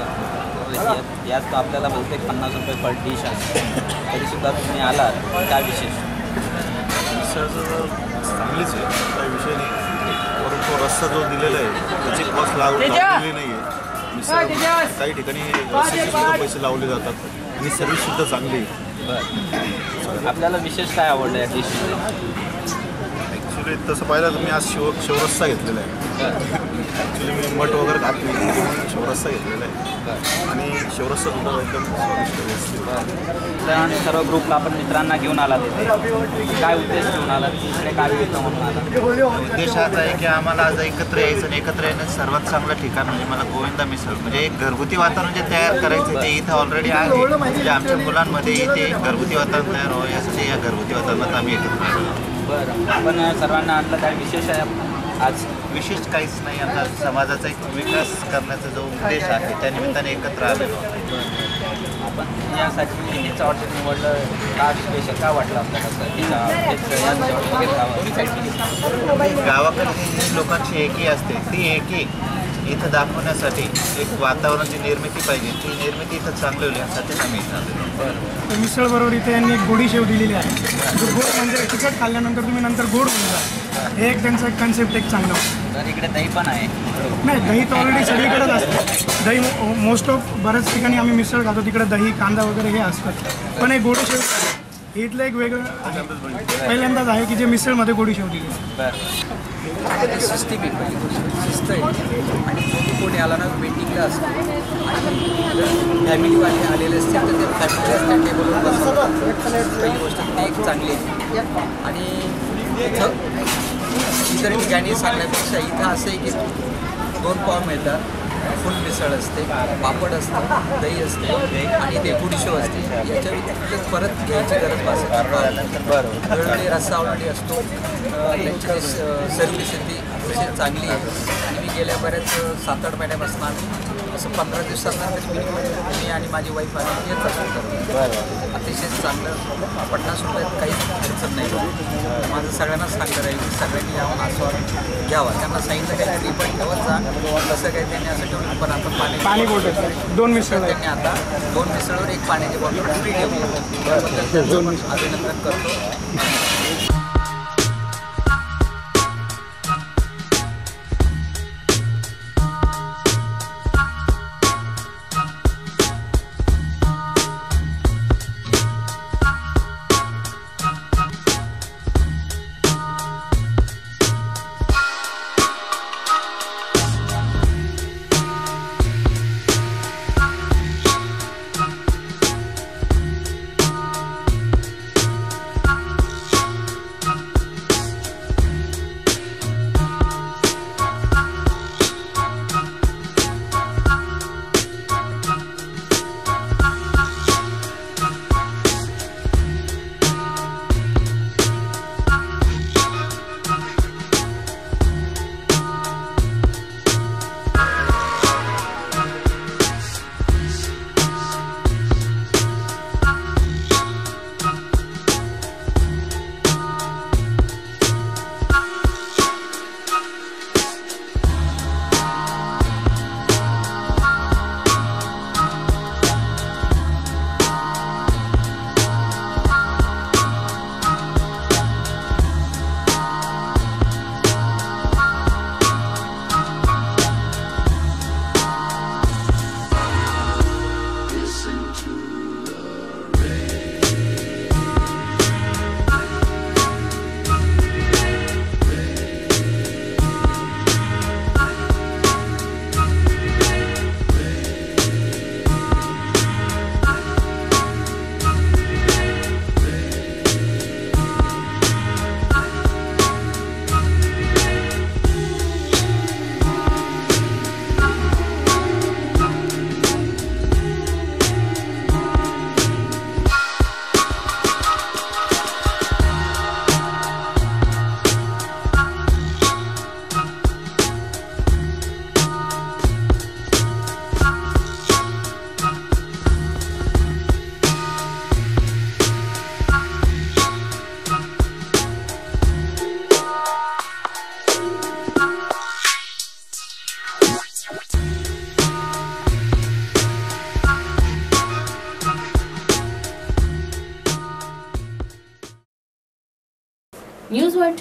यात आपल्याला बहुतेक 50 रुपये पर डिश असते. तरीसुद्धा तुम्ही आलात काय विशेष? मिसळचं चांगलीच आहे, काही विषय नाही. परंतु रस्सा जो दिलेला आहे त्याची कॉस्ट लावलेली नाही आहे. मिसळ काही ठिकाणी रस्त्याचे सुद्धा पैसे लावले जातात आणि सर्व्हिससुद्धा चांगली आहे. आपल्याला विशेष काय आवडलं या डिशमध्ये? ॲक्च्युली तसं पाहिलं तर मी आज शिवरस्सा घेतलेला आहे. ॲक्च्युली मी मठ वगैरे खात नाही, शिवरस्सा घेतलेला आहे आणि शिवरस्सा सुद्धा एकदम स्वादिष्ट व्यवस्थित. आणि सर्व ग्रुपला आपण मित्रांना घेऊन आला तिथे काय उद्देश घेऊन आला तिकडे काय मिळतं म्हणून आला? उद्देश हाच आहे की आम्हाला आज एकत्र यायचं आणि एकत्र येण्याचं सर्वात चांगलं ठिकाण म्हणजे मला गोविंदा मिसळ म्हणजे एक घरगुती वातावरण जे तयार करायचं ते इथं ऑलरेडी आहे. म्हणजे आमच्या मुलांमध्ये इथे घरगुती वातावरण तयार व्हावं यासाठी या घरगुती वातावरणात आम्ही एकत्र आलो. बरं, आपण सर्वांना आणलं काय विशेष आहे आज? विशेष काहीच नाही. आता समाजाचा एक विकास करण्याचा जो उद्देश आहे त्या निमित्ताने एकत्र आलेलो. आपण यासाठी हेच हॉटेल निवडलं का? स्पेशल का वाटलं आपल्याला गावाकडे लोकांची एकी असते ती एकी इथं दाखवण्यासाठी एक वातावरणाची निर्मिती पाहिजे. ती निर्मिती इथं चांगली होईल यासाठी आम्ही इथं आलेलो. मिसळ बरोबर इथे यांनी एक गोडी शेव दिलेली आहे. जो गोड म्हणजे तिखट खाल्ल्यानंतर तुम्ही नंतर गोड होऊन जा. हे एक त्यांचं एक कन्सेप्ट एक चांगलं होतं. तर इकडे दही पण आहे? नाही, दही तर ऑलरेडी सगळीकडेच असतं. दही मोस्ट ऑफ बऱ्याच ठिकाणी आम्ही मिसळ खातो तिकडे दही कांदा वगैरे हे असतं. पण हे गोडी शेव हे इथलं एक वेगळं पहिल्यांदाच आहे की जे मिसळमध्ये गोडी शेव दिली. सिस्टीम आहे, पहिली गोष्ट शिस्त आहे. आणि जो कोणी आला ना वेटिंगला असतो आणि फॅमिलीवाले आलेले असतील तर ते फॅमिलीला त्या टेबलवर बसवतात. पहिली गोष्ट ती एक चांगली आहे. आणि इथं इतर ठिकाणी सांगण्यापेक्षा इथं असं आहे की 2 पाव मिळतात, फुल मिसळ असते, पापड असतं, दही असते आणि ते गुडीशो असते. याच्या व्यतिरिक्त परत घ्यायची गरज भासत. वेळोवेळी रस्सा ऑलरेडी असतो. त्यांची जी सर्व्हिस आहे ती अतिशय चांगली आहे. आणि मी गेल्या बऱ्याच 7-8 महिन्यापासून आम्ही असं 15 दिवसांनंतर मी आणि माझी वाईफ आम्ही येत असतो. अतिशय चांगलं. 50 रुपयात काहीच अडचण नाही. माझं सगळ्यांना सांगतं राहील की सगळ्यांनी यावं आस्वाद घ्यावा. त्यांना सांगितलं काही फ्री पण ठेवत जा. तसं काही त्यांनी असं ठेवलं पण आता पाणी बॉटल 2 मिसळ त्यांनी आता 2 मिसळवर 1 पाण्याची बॉटल फ्री ठेवली. अभिनंदन करतो.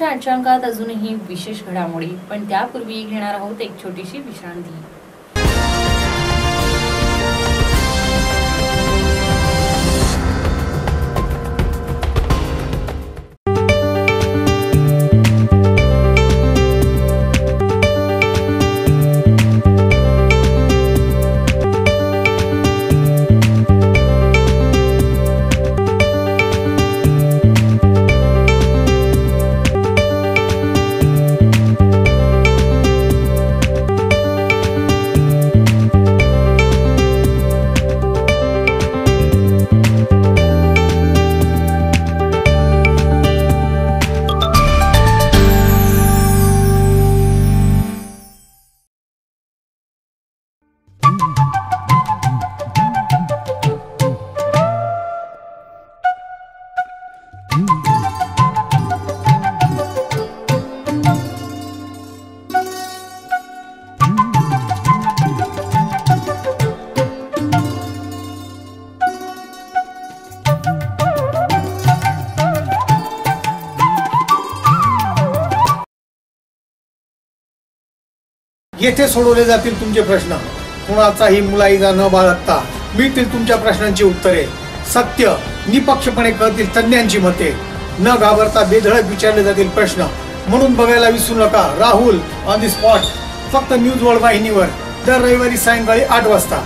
महाराष्ट्राच्या आजच्या अंकात अजूनही विशेष घडामोडी, पण त्यापूर्वी घेणार आहोत एक छोटीशी विश्रांती. येथे सोडवले जातील तुमचे प्रश्न. कुणाचाही मुलाईजा न बाळगता मिळतील तुमच्या प्रश्नांची उत्तरे. सत्य निपक्षपणे कळतील तज्ञांची मते. न घाबरता बेधडक विचारले जातील प्रश्न. म्हणून बघायला विसरू नका राहुल ऑन दी स्पॉट, फक्त न्यूज वर्ल्ड वाहिनीवर दर रविवारी सायंकाळी 8 वाजता.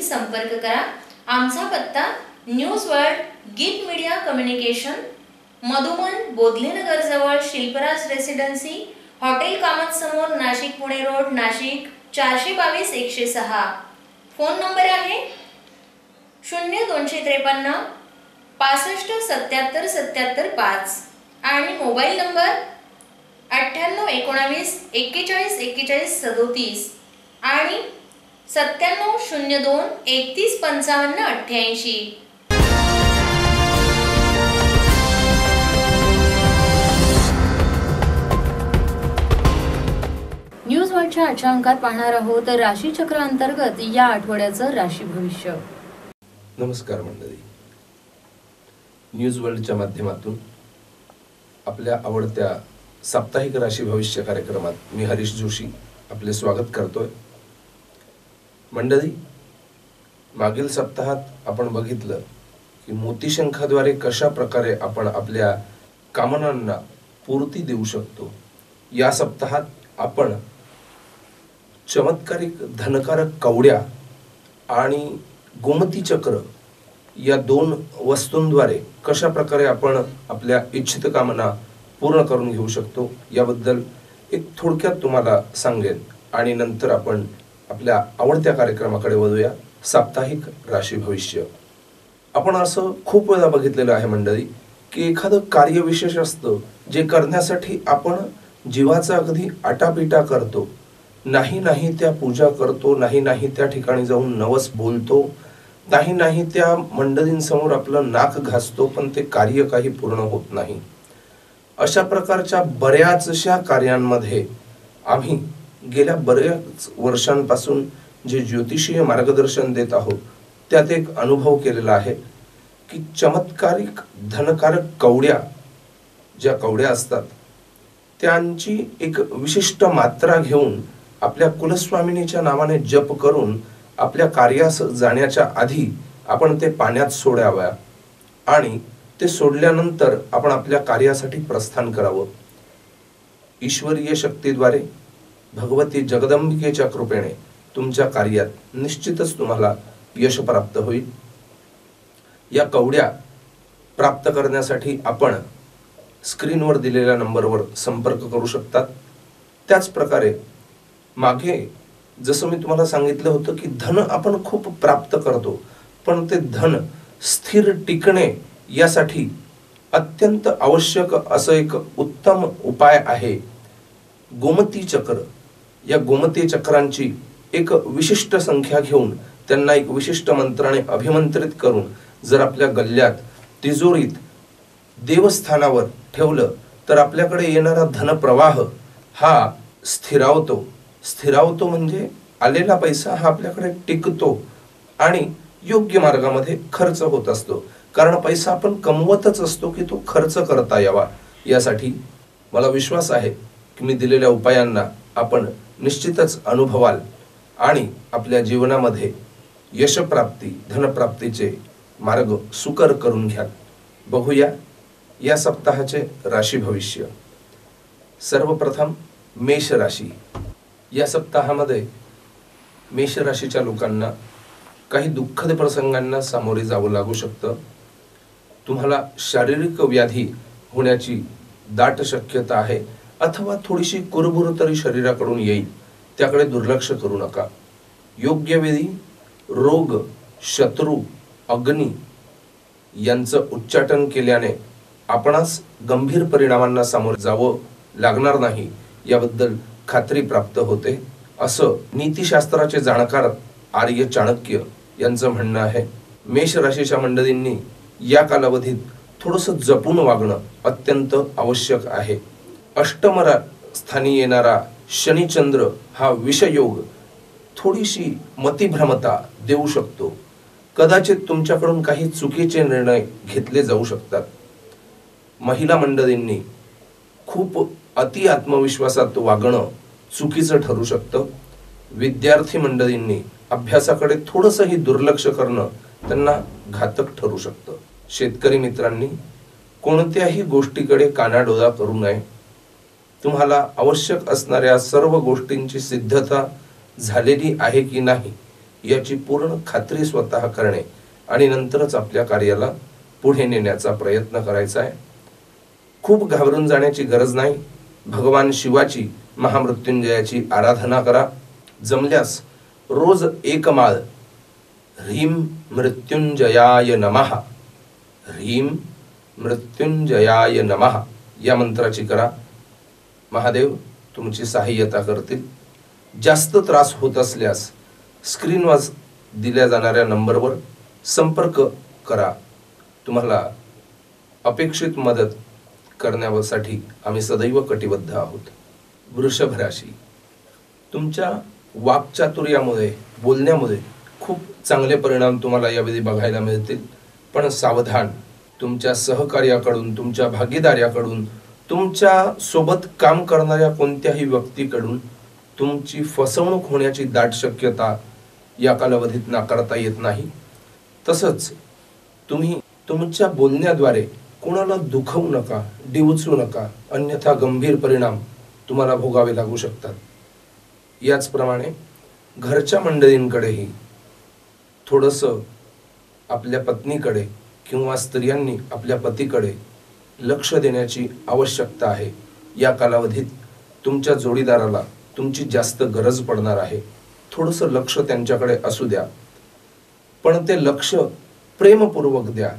संपर्क करा. आमचा पत्ता न्यूज वर्ल्ड गीत मीडिया कम्युनिकेशन, मधुमन बोधलेनगर जवळ शिल्पराज रेसिडेन्सी, हॉटेल कामत समोर, Nashik Pune road, Nashik 422-106. Phone number आहे 0253 65 77 77 5 आणि मोबाईल नंबर 9819 41 41 37 आणि 9702 31 55 88. न्यूज वर्ल्डच्या आजच्या अंकात पाहणार आहोत राशी चक्र अंतर्गत या आठवड्याचं राशी भविष्य. नमस्कार मंडळी, न्यूज वर्ल्डच्या माध्यमातून आपल्या आवडत्या साप्ताहिक राशी भविष्य कार्यक्रमात मी हरीश जोशी आपले स्वागत करतोय. मंडळी, मागील सप्ताहात आपण बघितलं की मोतीशंखाद्वारे कशा प्रकारे आपण आपल्या कामनांना पूर्ती देऊ शकतो. या सप्ताहात आपण चमत्कारिक धनकारक कवड्या आणि गोमती चक्र या 2 वस्तूंद्वारे कशा प्रकारे आपण आपल्या इच्छित कामना पूर्ण करून घेऊ शकतो याबद्दल एक थोडक्यात तुम्हाला सांगेन आणि नंतर आपण आपल्या आवडत्या कार्यक्रमाकडे वळूया, साप्ताहिक राशी भविष्य. आपण असं खूप वेळा बघितलेलं आहे मंडळी की एखादं कार्य विशेष असतं जे करण्यासाठी आपण जीवाचा अगदी आटापिटा करतो, नाही त्या पूजा करतो, नाही त्या ठिकाणी जाऊन नवस बोलतो, नाही त्या मंडळींसमोर आपलं नाक घासतो, पण ते कार्य काही पूर्ण होत नाही. अशा प्रकारच्या बऱ्याचशा कार्यांमध्ये आम्ही गेल्या बऱ्याच वर्षांपासून जे ज्योतिषीय मार्गदर्शन देत आहोत त्यात एक अनुभव केलेला आहे की चमत्कारिक धनकारक कवड्या ज्या कवड्या असतात त्यांची एक विशिष्ट मात्रा घेऊन आपल्या कुलस्वामिनीच्या नावाने जप करून आपल्या कार्यास जाण्याच्या आधी आपण ते पाण्यात सोडाव्या आणि ते सोडल्यानंतर आपण आपल्या कार्यासाठी प्रस्थान करावं. ईश्वरीय शक्तीद्वारे भगवती जगदंबिकेच्या कृपेने तुमच्या कार्यात निश्चितच तुम्हाला यश प्राप्त होईल. या कवड्या प्राप्त करण्यासाठी आपण स्क्रीनवर दिलेल्या नंबरवर संपर्क करू शकतात. त्याच प्रकारे मागे जसं मी तुम्हाला सांगितलं होतं की धन आपण खूप प्राप्त करतो, पण ते धन स्थिर टिकणे यासाठी अत्यंत आवश्यक असं एक उत्तम उपाय आहे गोमती चक्र. या गोमती चक्रांची एक विशिष्ट संख्या घेऊन त्यांना एक विशिष्ट मंत्राने अभिमंत्रित करून जर आपल्या गल्ल्यात, तिजोरीत, देवस्थानावर ठेवलं तर आपल्याकडे येणारा धनप्रवाह हा स्थिरावतो म्हणजे आलेला पैसा हा आपल्याकडे टिकतो आणि योग्य मार्गामध्ये खर्च होत असतो. कारण पैसा आपण कमवतच असतो की तो खर्च करता यावा. यासाठी मला विश्वास आहे की मी दिलेल्या उपायांना आपण निश्चितच अनुभवाल आणि आपल्या जीवनामध्ये यशप्राप्ती, धनप्राप्तीचे मार्ग सुकर करून घ्याल. बघूया या सप्ताहाचे राशी भविष्य. सर्वप्रथम मेष राशी. या सप्ताहामध्ये मेष राशीच्या लोकांना काही दुःखद प्रसंगांना सामोरे जावं लागू शकतं. तुम्हाला शारीरिक व्याधी होण्याची दाट शक्यता आहे अथवा थोडीशी कुरबुर तरी शरीराकडून येईल, त्याकडे दुर्लक्ष करू नका. योग्य वेळी रोग, शत्रू, अग्नी यांचं उच्चाटन केल्याने आपणास गंभीर परिणामांना सामोरे जावं लागणार नाही याबद्दल खात्री प्राप्त होते, असं नीतिशास्त्राचे जाणकार आर्य चाणक्य यांचं म्हणणं आहे. मेष राशीच्या मंडळींनी या कालावधीत थोडंसं जपून वागणं अत्यंत आवश्यक आहे. अष्टम स्थानी येणारा शनिचंद्र हा विषयोग थोडीशी मतिभ्रमता देऊ शकतो. कदाचित तुमच्याकडून काही चुकीचे निर्णय घेतले जाऊ शकतात. महिला मंडळींनी खूप अति आत्मविश्वासात वागणं चुकीचं ठरू शकतं. विद्यार्थी मंडळींनी अभ्यासाकडे थोडंसंही दुर्लक्ष करणं त्यांना घातक ठरू शकतं. शेतकरी मित्रांनी कोणत्याही गोष्टीकडे कानाडोळा करू नये. तुम्हाला आवश्यक असणाऱ्या सर्व गोष्टींची सिद्धता झालेली आहे की नाही याची पूर्ण खात्री स्वतः करणे आणि नंतरच आपल्या कार्याला पुढे नेण्याचा प्रयत्न करायचा आहे. खूप घाबरून जाण्याची गरज नाही. भगवान शिवाची महामृत्युंजयाची आराधना करा. जमल्यास रोज एक माळ ह्रीं मृत्युंजयाय नमः, ह्रीं मृत्युंजयाय नमः या मंत्राची करा. महादेव तुमची सहाय्यता करतील. जास्त त्रास होत असल्यास स्क्रीनवर दिल्या जाणाऱ्या नंबरवर संपर्क करा. तुम्हाला अपेक्षित मदत करण्यासाठी आम्ही सदैव कटिबद्ध आहोत. वृषभ राशी, तुमच्या वाक्चातुर्यामुळे, बोलण्यामुळे खूप चांगले परिणाम तुम्हाला यावेळी बघायला मिळतील. पण सावधान, तुमच्या सहकार्याकडून, तुमच्या भागीदाराकडून, तुमच्या सोबत काम करणाऱ्या कोणत्याही व्यक्तीकडून तुमची फसवणूक होण्याची दाट शक्यता या कालावधीत नाकारता येत नाही. तसंच तुम्ही तुमच्या बोलण्याद्वारे कोणाला दुखवू नका, डिवचू नका, अन्यथा गंभीर परिणाम तुम्हाला भोगावे लागू शकतात. याचप्रमाणे घरच्या मंडळींकडेही थोडंसं आपल्या पत्नीकडे किंवा स्त्रियांनी आपल्या पतीकडे लक्ष देण्याची आवश्यकता आहे. या कालावधीत तुमच्या जोडीदाराला तुमची जास्त गरज पडणार आहे. थोडंसं लक्ष त्यांच्याकडे असू द्या, पण ते लक्ष प्रेमपूर्वक द्या.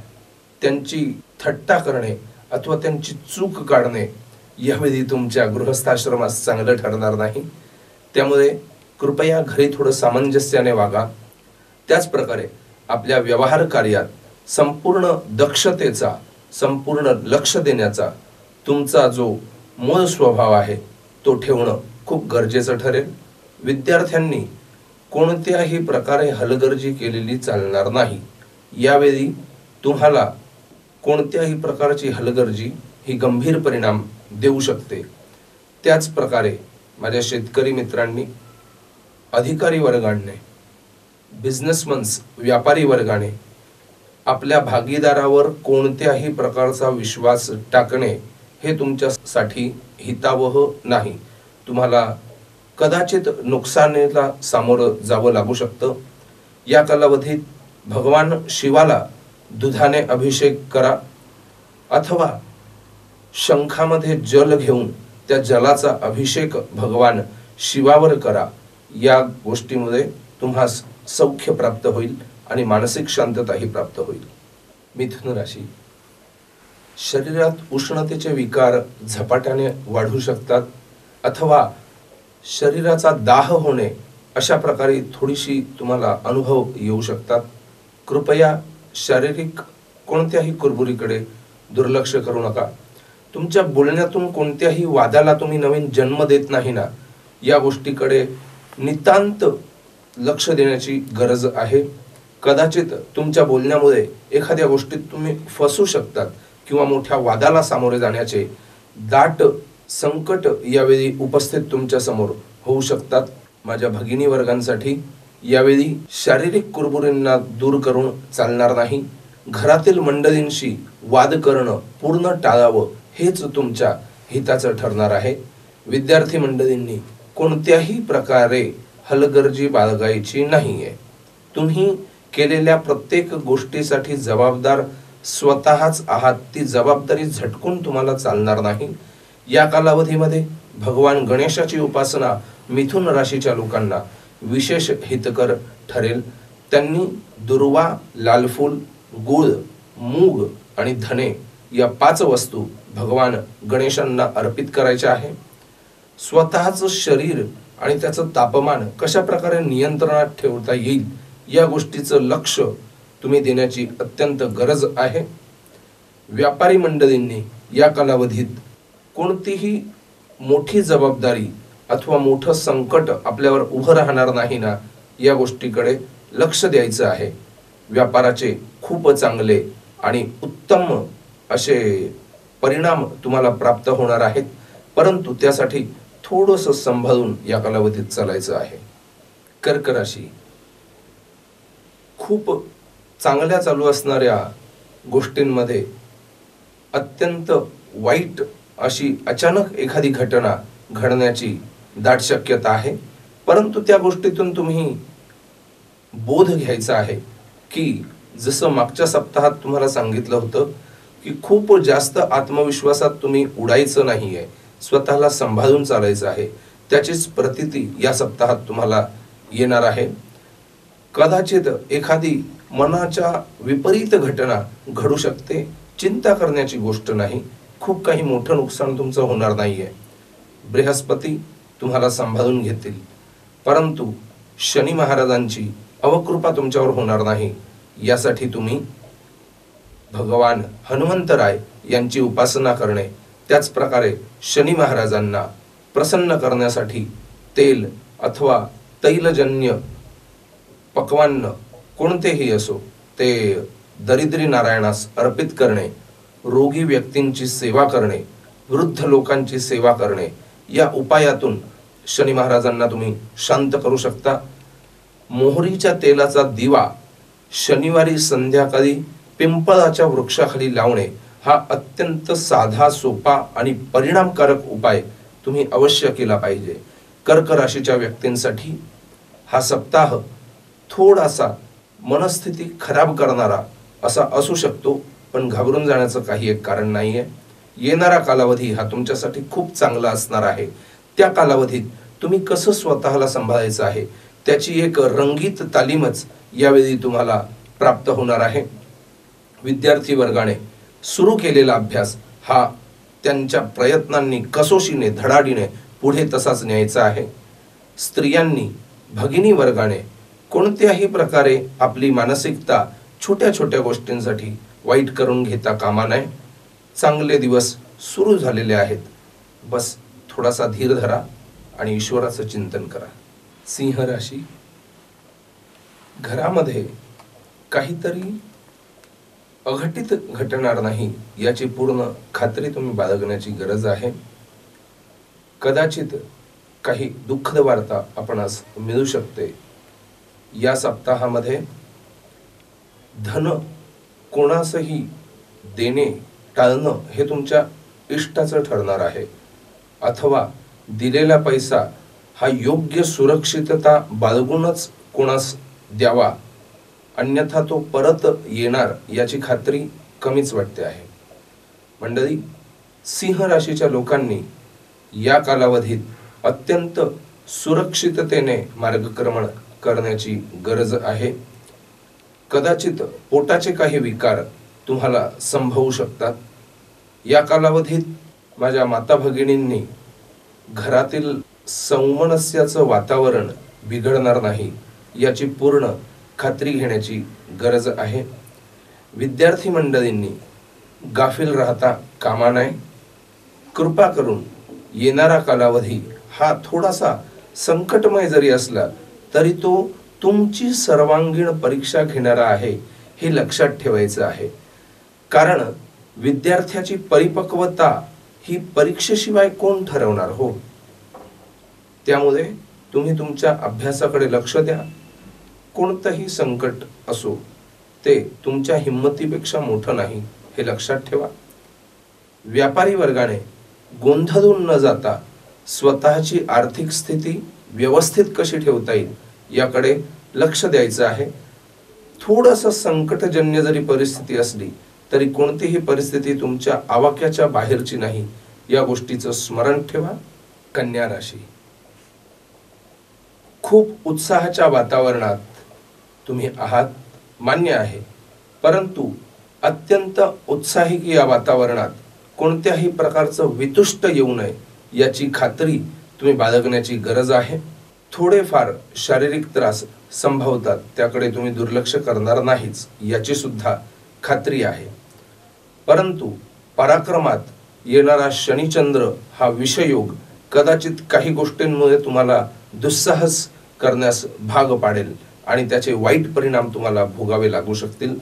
त्यांची थट्टा करणे अथवा त्यांची चूक काढणे यावेळी तुमच्या गृहस्थाश्रमास चांगलं ठरणार नाही. त्यामुळे कृपया घरी थोडं सामंजस्याने वागा. त्याचप्रकारे आपल्या व्यवहार कार्यात संपूर्ण दक्षतेचा, संपूर्ण लक्ष देण्याचा तुमचा जो मूळ स्वभाव आहे तो ठेवणं खूप गरजेचं ठरेल. विद्यार्थ्यांनी कोणत्याही प्रकारे हलगर्जी केलेली चालणार नाही. यावेळी तुम्हाला कोणत्याही प्रकारची हलगर्जी ही गंभीर परिणाम देऊ शकते. त्याच प्रकारे माझ्या शेतकरी मित्रांनी, अधिकारी वर्गाने, बिझनेसमन्स, व्यापारी वर्गाने आपल्या भागीदारावर कोणत्याही प्रकारचा विश्वास टाकणे हे तुमच्यासाठी हितावह नाही. तुम्हाला कदाचित नुकसानीला सामोरं जावं लागू शकतं. या कालावधीत भगवान शिवाला दुधाने अभिषेक करा अथवा शंखामध्ये जल घेऊन त्या जलाचा अभिषेक भगवान शिवावर करा. या गोष्टीमुळे तुम्हास सौख्य प्राप्त होईल आणि मानसिक शांतताही प्राप्त होईल. मिथुन राशी, शरीरात उष्णतेचे विकार झपाट्याने वाढू शकतात अथवा शरीराचा दाह होणे अशा प्रकारे थोडीशी तुम्हाला अनुभव येऊ शकतात. कृपया शारीरिक कोणत्याही कुरबुरीकडे दुर्लक्ष करू नका. तुमच्या बोलण्यातून कोणत्याही वादाला तुम्ही नवीन जन्म देत नाही ना, या गोष्टीकडे नितांत लक्ष देण्याची गरज आहे. कदाचित तुमच्या बोलण्यामुळे एखाद्या गोष्टीत तुम्ही फसू शकतात किंवा मोठ्या वादाला सामोरे जाण्याचे दाट संकट यावेळी उपस्थित तुमच्या समोर होऊ शकतात. माझ्या भगिनी वर्गांसाठी यावेळी शारीरिक कुरबुरींना दूर करून चालणार नाही. घरातील मंडळींशी वाद करणं पूर्ण टाळावं हेच तुमच्या हिताचं ठरणार आहे. विद्यार्थी मंडळींनी कोणत्याही प्रकारे हलगर्जी बाळगायची नाहीये. तुम्ही केलेल्या प्रत्येक गोष्टीसाठी जबाबदार स्वतःच आहात. ती जबाबदारी झटकून तुम्हाला चालणार नाही. या कालावधीमध्ये भगवान गणेशाची उपासना मिथुन राशीच्या लोकांना विशेष हितकर ठरेल. त्यांनी दुर्वा, लालफूल, गुळ, मूग आणि धने या 5 वस्तू भगवान गणेशांना अर्पित करायच्या आहे. स्वतःचं शरीर आणि त्याचं तापमान कशा प्रकारे नियंत्रणात ठेवता येईल या गोष्टीचं लक्ष तुम्ही देण्याची अत्यंत गरज आहे. व्यापारी मंडळींनी या कालावधीत कोणतीही मोठी जबाबदारी अथवा मोठं संकट आपल्यावर उभं राहणार नाही ना, या गोष्टीकडे लक्ष द्यायचं आहे. व्यापाराचे खूप चांगले आणि उत्तम असे परिणाम तुम्हाला प्राप्त होणार आहेत, परंतु त्यासाठी थोडंसं सांभाळून या कालावधीत चालायचं आहे. कर्क राशी, खूप चांगल्या चालू असणाऱ्या गोष्टींमध्ये अत्यंत वाईट अशी अचानक एखादी घटना घडण्याची दाट शक्यता आहे. परंतु त्या गोष्टीतून तुम्ही बोध घ्यायचा आहे की जसं मागच्या सप्ताहात तुम्हाला सांगितलं होतं की खूप जास्त आत्मविश्वासात तुम्ही उडायचं नाहीये, स्वतःला सांभाळून चालायचं आहे, त्याचीच प्रतीती या सप्ताहात तुम्हाला येणार आहे. कदाचित एखादी मनाच्या विपरीत घटना घडू शकते, चिंता करण्याची गोष्ट नाही, खूप काही मोठं नुकसान तुमचं होणार नाहीये. बृहस्पती तुम्हाला सांभाळून घेतील, परंतु शनी महाराजांची अवकृपा तुमच्यावर होणार नाही यासाठी तुम्ही भगवान हनुमंतराय यांची उपासना करणे, त्याच प्रकारे शनी महाराजांना प्रसन्न करण्यासाठी तेल अथवा तैलजन्य पक्वान्न कोणतेही असो ते दरिद्री नारायणास अर्पित करणे, रोगी व्यक्तींची सेवा करणे, वृद्ध लोकांची सेवा करणे, या उपायातून शनी महाराजांना तुम्ही शांत करू शकता. मोहरीच्या तेलाचा दिवा शनिवारी संध्याकाळी पिंपळाच्या वृक्षाखाली लावणे हा अत्यंत साधा, सोपा आणि परिणामकारक उपाय तुम्ही अवश्य केला पाहिजे. कर्क राशीच्या व्यक्तींसाठी हा सप्ताह थोडासा मनस्थिती खराब करणारा असा असू शकतो, पण घाबरून जाण्याचं काही एक कारण नाहीये. येणारा कालावधी हा तुमच्यासाठी खूप चांगला असणार आहे. त्या कालावधीत तुम्ही कसं स्वतःला सांभाळायचं आहे त्याची एक रंगीत तालीमच यावेळी तुम्हाला प्राप्त होणार आहे. विद्यार्थी वर्गाने सुरू केलेला अभ्यास हा त्यांच्या प्रयत्नांनी, कसोशीने, धडाडीने पुढे तसाच न्यायचा आहे. स्त्रियांनी, भगिनी वर्गाने कोणत्याही प्रकारे आपली मानसिकता छोट्या छोट्या गोष्टींसाठी वाईट करून घेता कामा नये. चांगले दिवस सुरू झालेले आहेत, बस थोडासा धीर धरा आणि ईश्वराचं चिंतन करा. सिंह राशी, घरामध्ये काहीतरी अघटित घटणार नाही याची पूर्ण खात्री तुम्ही बाळगण्याची गरज आहे. कदाचित काही दुःखद वार्ता आपणास मिळू शकते. या सप्ताहामध्ये धन कोणासही देणे टाळणं हे तुमच्या इष्टाचं ठरणार आहे, अथवा दिलेला पैसा हा योग्य सुरक्षितता बाळगूनच कोणास द्यावा, अन्यथा तो परत येणार याची खात्री कमीच वाटते आहे. मंडळी, सिंह राशीच्या लोकांनी या कालावधीत अत्यंत सुरक्षिततेने मार्गक्रमण करण्याची गरज आहे. कदाचित पोटाचे काही विकार तुम्हाला संभवू शकतात. या कालावधीत माझ्या माता भगिनींनी घरातील सौमनस्याचं वातावरण बिघडणार नाही याची पूर्ण खात्री घेण्याची गरज आहे. विद्यार्थी मंडळींनी गाफील राहता कामा नये. कृपा करून येणारा कालावधी हा थोडासा संकटमय जरी असला तरी तो तुमची सर्वांगीण परीक्षा घेणारा आहे हे लक्षात ठेवायचं आहे. कारण विद्यार्थ्याची परिपक्वता ही परीक्षेशिवाय कोण ठरवणार हो. त्यामुळे तुम्ही तुमच्या अभ्यासाकडे लक्ष द्या. कोणतंही संकट असो ते तुमच्या हिम्मतीपेक्षा मोठं नाही हे लक्षात ठेवा. व्यापारी वर्गाने गोंधळून न जाता स्वतःची आर्थिक स्थिती व्यवस्थित कशी ठेवता येईल याकडे लक्ष द्यायचं आहे. थोडंसं संकटजन्य जरी परिस्थिती असली तरी कोणतीही परिस्थिती तुमच्या आवाक्याच्या बाहेरची नाही या गोष्टीचं स्मरण ठेवा. कन्या राशी, खूप उत्साहाच्या वातावरणात तुम्ही आहात मान्य आहे, परंतु अत्यंत उत्साहिक या वातावरणात कोणत्याही प्रकारचं वितुष्ट येऊ नये याची खात्री तुम्ही बाळगण्याची गरज आहे. थोडेफार शारीरिक त्रास संभवतात, त्याकडे तुम्ही दुर्लक्ष करणार नाहीच याची सुद्धा खात्री आहे. परंतु पराक्रमात येणारा शनिचंद्र हा विषयोग कदाचित काही गोष्टींमुळे तुम्हाला दुस्साहस करण्यास भाग पाडेल आणि त्याचे वाईट परिणाम तुम्हाला भोगावे लागू शकतील.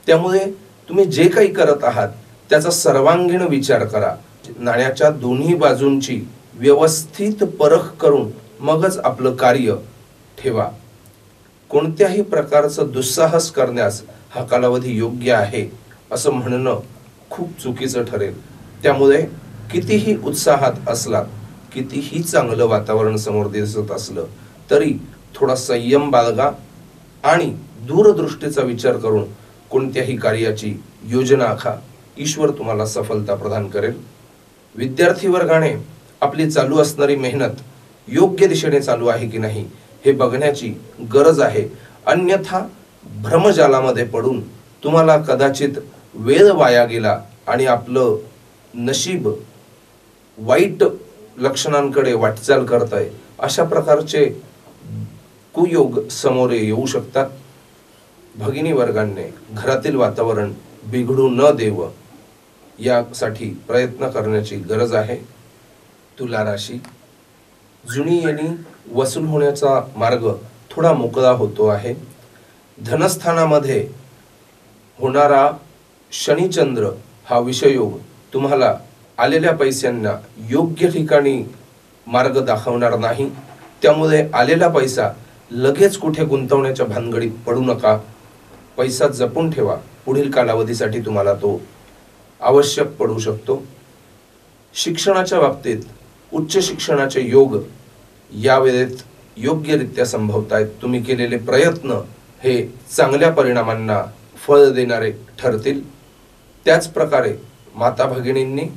त्यामुळे तुम्ही जे काही करत आहात त्याचा सर्वांगीण विचार करा. नाण्याच्या दोन्ही बाजूंची व्यवस्थित परख करून मगच आपलं कार्य ठेवा. कोणत्याही प्रकारचं दुस्साहस करण्यास हा कालावधी योग्य आहे असं म्हणणं खूप चुकीचं ठरेल. त्यामुळे कितीही उत्साहात असलात, कितीही चांगलं वातावरण समोर दिसत असलं तरी थोडा संयम बाळगा. आणि दूरदृष्टीचा विचार करून कोणत्याही कार्याची योजना आखा. ईश्वर तुम्हाला सफलता प्रदान करेल. विद्यार्थी वर्गाने आपली चालू असणारी मेहनत योग्य दिशेने चालू आहे की नाही हे बघण्याची गरज आहे. अन्यथा भ्रमजालामध्ये पडून तुम्हाला कदाचित वेळ वाया गेला आणि आपलं नशीब वाईट लक्षणांकडे वाटचाल करत आहे अशा प्रकारचे कुयोग समोर येऊ शकतात. भगिनी वर्गांनी घरातील वातावरण बिघडू न देव यासाठी प्रयत्न करण्याची गरज आहे. तुला राशी, जुनी येणी वसूल होण्याचा मार्ग थोडा मोकळा होतो आहे. धनस्थानामध्ये होणारा शनिचंद्र हा विषयोग तुम्हाला आलेल्या पैशांना योग्य ठिकाणी मार्ग दाखवणार नाही. त्यामुळे आलेला पैसा लगेच कुठे गुंतवण्याच्या भानगडीत पडू नका. पैसा जपून ठेवा. पुढील कालावधीसाठी तुम्हाला तो आवश्यक पडू शकतो. शिक्षणाच्या बाबतीत उच्च शिक्षणाचे योग या वेळेत योग्यरित्या संभवतायत. तुम्ही केलेले प्रयत्न हे चांगल्या परिणामांना फळ देणारे ठरतील. त्याच प्रकारे माता भगिनींनी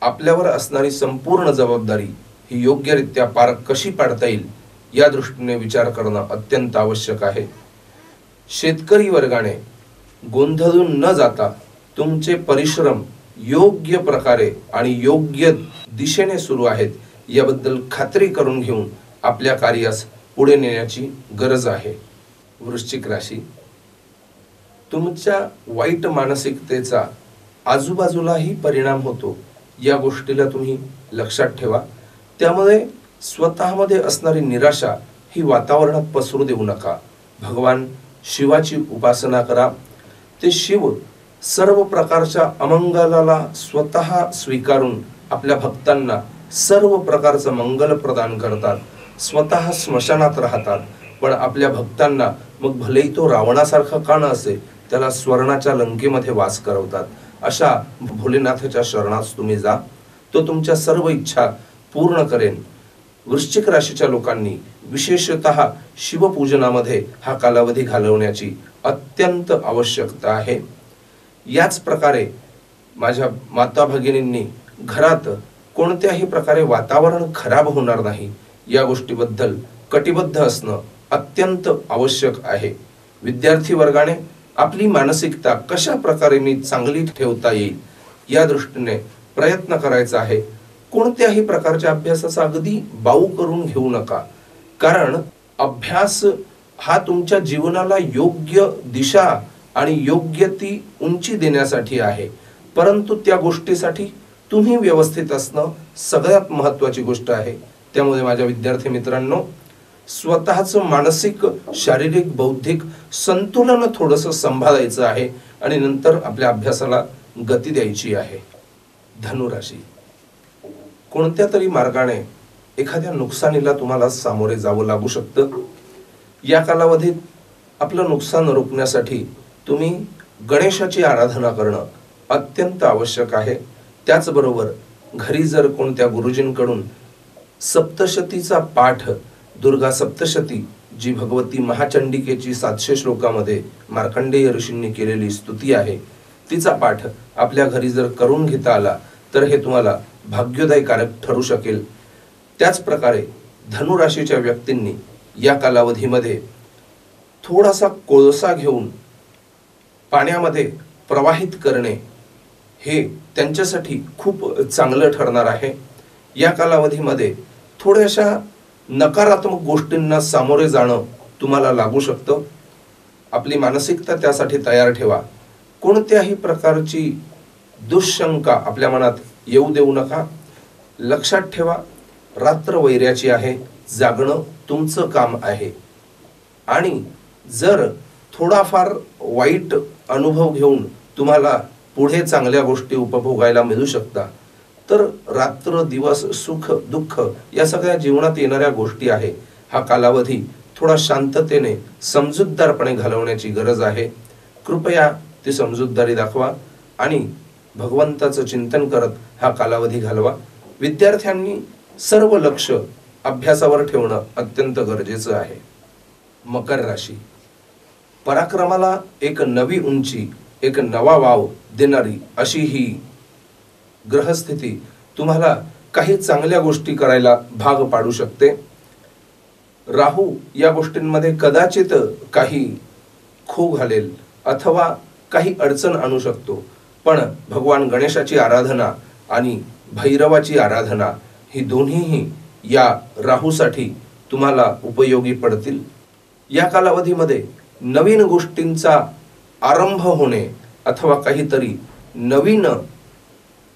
आपल्यावर असणारी संपूर्ण जबाबदारी ही योग्यरित्या पार कशी पाडता येईल या दृष्टीने विचार करणं अत्यंत आवश्यक आहे. शेतकरी वर्गाने गोंधळून न जाता तुमचे परिश्रम योग्य प्रकारे आणि योग्य दिशेने सुरू आहेत याबद्दल खात्री करून घेऊन आपल्या कार्यास पुढे नेण्याची गरज आहे. वृश्चिक राशी, तुमच्या वाईट मानसिकतेचा आजूबाजूलाही परिणाम होतो या गोष्टीला तुम्ही लक्षात ठेवा. त्यामुळे स्वतःमध्ये असणारी निराशा ही वातावरणात पसरू देऊ नका. भगवान शिवाची उपासना करा. ते शिव सर्व प्रकारच्या अमंगलाला स्वतः स्वीकारून आपल्या भक्तांना सर्व प्रकारचं मंगल प्रदान करतात. स्वतः स्मशानात राहतात पण आपल्या भक्तांना मग भलेही तो रावणासारखा का न असे त्याला स्वर्णाच्या लंकेमध्ये वास करवतात. अशा भोलेनाथाच्या शरणास तुम्ही जा. तो तुमच्या सर्व इच्छा पूर्ण करेन. वृश्चिक राशीच्या लोकांनी विशेषतः शिवपूजनामध्ये हा कालावधी घालवण्याची अत्यंत आवश्यकता आहे. याच प्रकारे माझ्या माता भगिनींनी घरात कोणत्याही प्रकारे वातावरण खराब होणार नाही या गोष्टीबद्दल कटिबद्ध असणं अत्यंत आवश्यक आहे. विद्यार्थी वर्गाने आपली मानसिकता कशा प्रकारे मी चांगली ठेवता येईल या दृष्टीने प्रयत्न करायचा आहे. कोणत्याही प्रकारच्या अभ्यासाचा अगदी बाऊ करून घेऊ नका. कारण अभ्यास हा तुमच्या जीवनाला योग्य दिशा आणि योग्य ती उंची देण्यासाठी आहे. परंतु त्या गोष्टीसाठी तुम्ही व्यवस्थित असणं सगळ्यात महत्त्वाची गोष्ट आहे. त्यामुळे माझ्या विद्यार्थी मित्रांनो, स्वतःचं मानसिक, शारीरिक, बौद्धिक संतुलन थोडंसं सांभाळायचं आहे आणि नंतर आपल्या अभ्यासाला गती द्यायची आहे. धनुराशी, कोणत्या तरी मार्गाने एखाद्या नुकसानीला तुम्हाला सामोरे जावं लागू शकतं. या कालावधीत आपलं नुकसान रोखण्यासाठी तुम्ही गणेशाची आराधना करणं अत्यंत आवश्यक आहे. त्याचबरोबर घरी जर कोणत्या गुरुजींकडून सप्तशतीचा पाठ, दुर्गा सप्तशती जी भगवती महाचंडिकेची 700 श्लोकामध्ये मार्कंडेय ऋषींनी केलेली स्तुती आहे, तिचा पाठ आपल्या घरी जर करून घेता आला तर हे तुम्हाला भाग्योदयकारक ठरू शकेल. त्याच प्रकारे धनुराशीच्या व्यक्तींनी या कालावधीमध्ये थोडासा कोळसा घेऊन पाण्यामध्ये प्रवाहित करणे हे त्यांच्यासाठी खूप चांगलं ठरणार आहे. या कालावधीमध्ये थोड्याशा नकारात्मक गोष्टींना सामोरे जाणं तुम्हाला लागू शकतं. आपली मानसिकता त्यासाठी तयार ठेवा. कोणत्याही प्रकारची दुःशंका आपल्या मनात येऊ देऊ नका. लक्षात ठेवा, रात्र वैऱ्याची आहे. जागणं तुमचं काम आहे. आणि जर थोडाफार वाईट अनुभव घेऊन तुम्हाला पुढे चांगल्या गोष्टी उपभोगायला मिळू शकता तर रात्र दिवस सुख दुःख या सगळ्या जीवनात येणाऱ्या गोष्टी आहे. हा कालावधी थोडा शांततेने समजूतदारपणे घालवण्याची गरज आहे. कृपया ती समजूतदारी दाखवा आणि भगवंताचं चिंतन करत हा कालावधी घालवा. विद्यार्थ्यांनी सर्व लक्ष अभ्यासावर ठेवणं अत्यंत गरजेचं आहे. मकर राशी, पराक्रमाला एक नवी उंची, एक नवा वाव देणारी अशी ही ग्रहस्थिती तुम्हाला काही चांगल्या गोष्टी करायला भाग पाडू शकते. राहू या गोष्टींमध्ये कदाचित काही खो घालेल अथवा काही अडचण आणू शकतो, पण भगवान गणेशाची आराधना आणि भैरवाची आराधना ही दोन्हीही या राहूसाठी तुम्हाला उपयोगी पडतील. या कालावधीमध्ये नवीन गोष्टींचा आरंभ होणे अथवा काहीतरी नवीन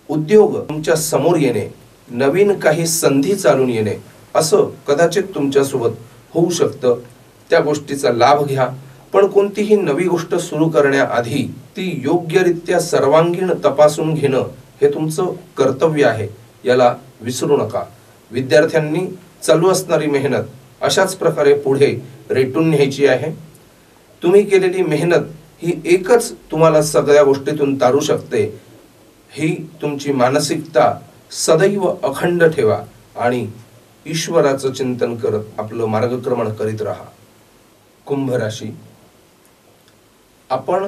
उद्योग तुमच्या समोर येणे, नवीन काही संधी चालून येणे असं कदाचित तुमच्यासोबत होऊ शकतं. त्या गोष्टीचा लाभ घ्या, पण कोणतीही नवी गोष्ट सुरू करण्याआधी ती योग्यरित्या सर्वांगीण तपासून घेणं हे तुमचं कर्तव्य आहे, याला विसरू नका. विद्यार्थ्यांनी चालू असणारी मेहनत अशाच प्रकारे पुढे रेटून न्यायची आहे. तुम्ही केलेली मेहनत ही एकच तुम्हाला सगळ्या गोष्टीतून तारू शकते. ही तुमची मानसिकता सदैव अखंड ठेवा आणि ईश्वराचं चिंतन करत आपलं मार्गक्रमण करीत राहा. कुंभ राशी, आपण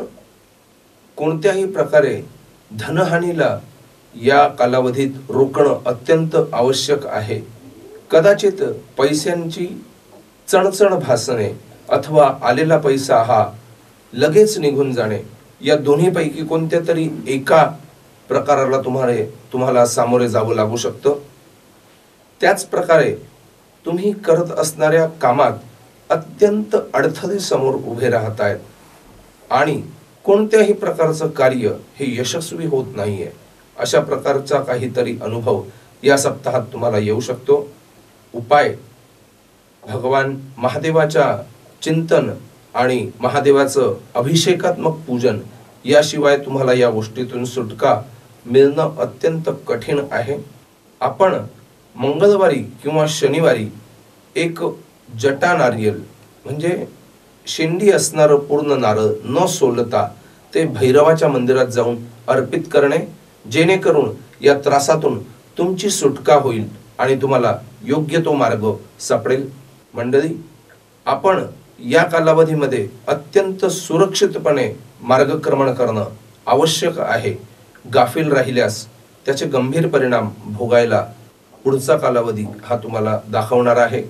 कोणत्याही प्रकारे धनहानीला या कालावधीत रोखणं अत्यंत आवश्यक आहे. कदाचित पैशांची चणचण भासणे अथवा आलेला पैसा हा लगेच निघून जाणे या दोन्हीपैकी कोणत्या तरी एका प्रकाराला तुम्हाला सामोरे जावं लागू शकतं. त्याच प्रकारे तुम्ही करत असणाऱ्या कामात अत्यंत अडथळे समोर उभे राहत आहेत आणि कोणत्याही प्रकारचं कार्य हे यशस्वी होत नाहीये. अशा प्रकारचा काहीतरी अनुभव या सप्ताहात तुम्हाला येऊ शकतो. उपाय, भगवान महादेवाच्या चिंतन आणि महादेवाचं अभिषेकात्मक पूजन याशिवाय तुम्हाला या गोष्टीतून सुटका मिळणं अत्यंत कठीण आहे. आपण मंगळवारी किंवा शनिवारी एक जटा नारियल म्हणजे शेंडी असणारं पूर्ण नारळ न सोलता ते भैरवाच्या मंदिरात जाऊन अर्पित करणे, जेणेकरून या त्रासातून तुमची सुटका होईल आणि तुम्हाला योग्य तो मार्ग सापडेल. मंडळी, आपण या कालावधीमध्ये अत्यंत सुरक्षितपणे मार्गक्रमण करणं आवश्यक आहे. गाफील राहिल्यास त्याचे गंभीर परिणाम भोगायला पुढचा कालावधी हा तुम्हाला दाखवणार आहे.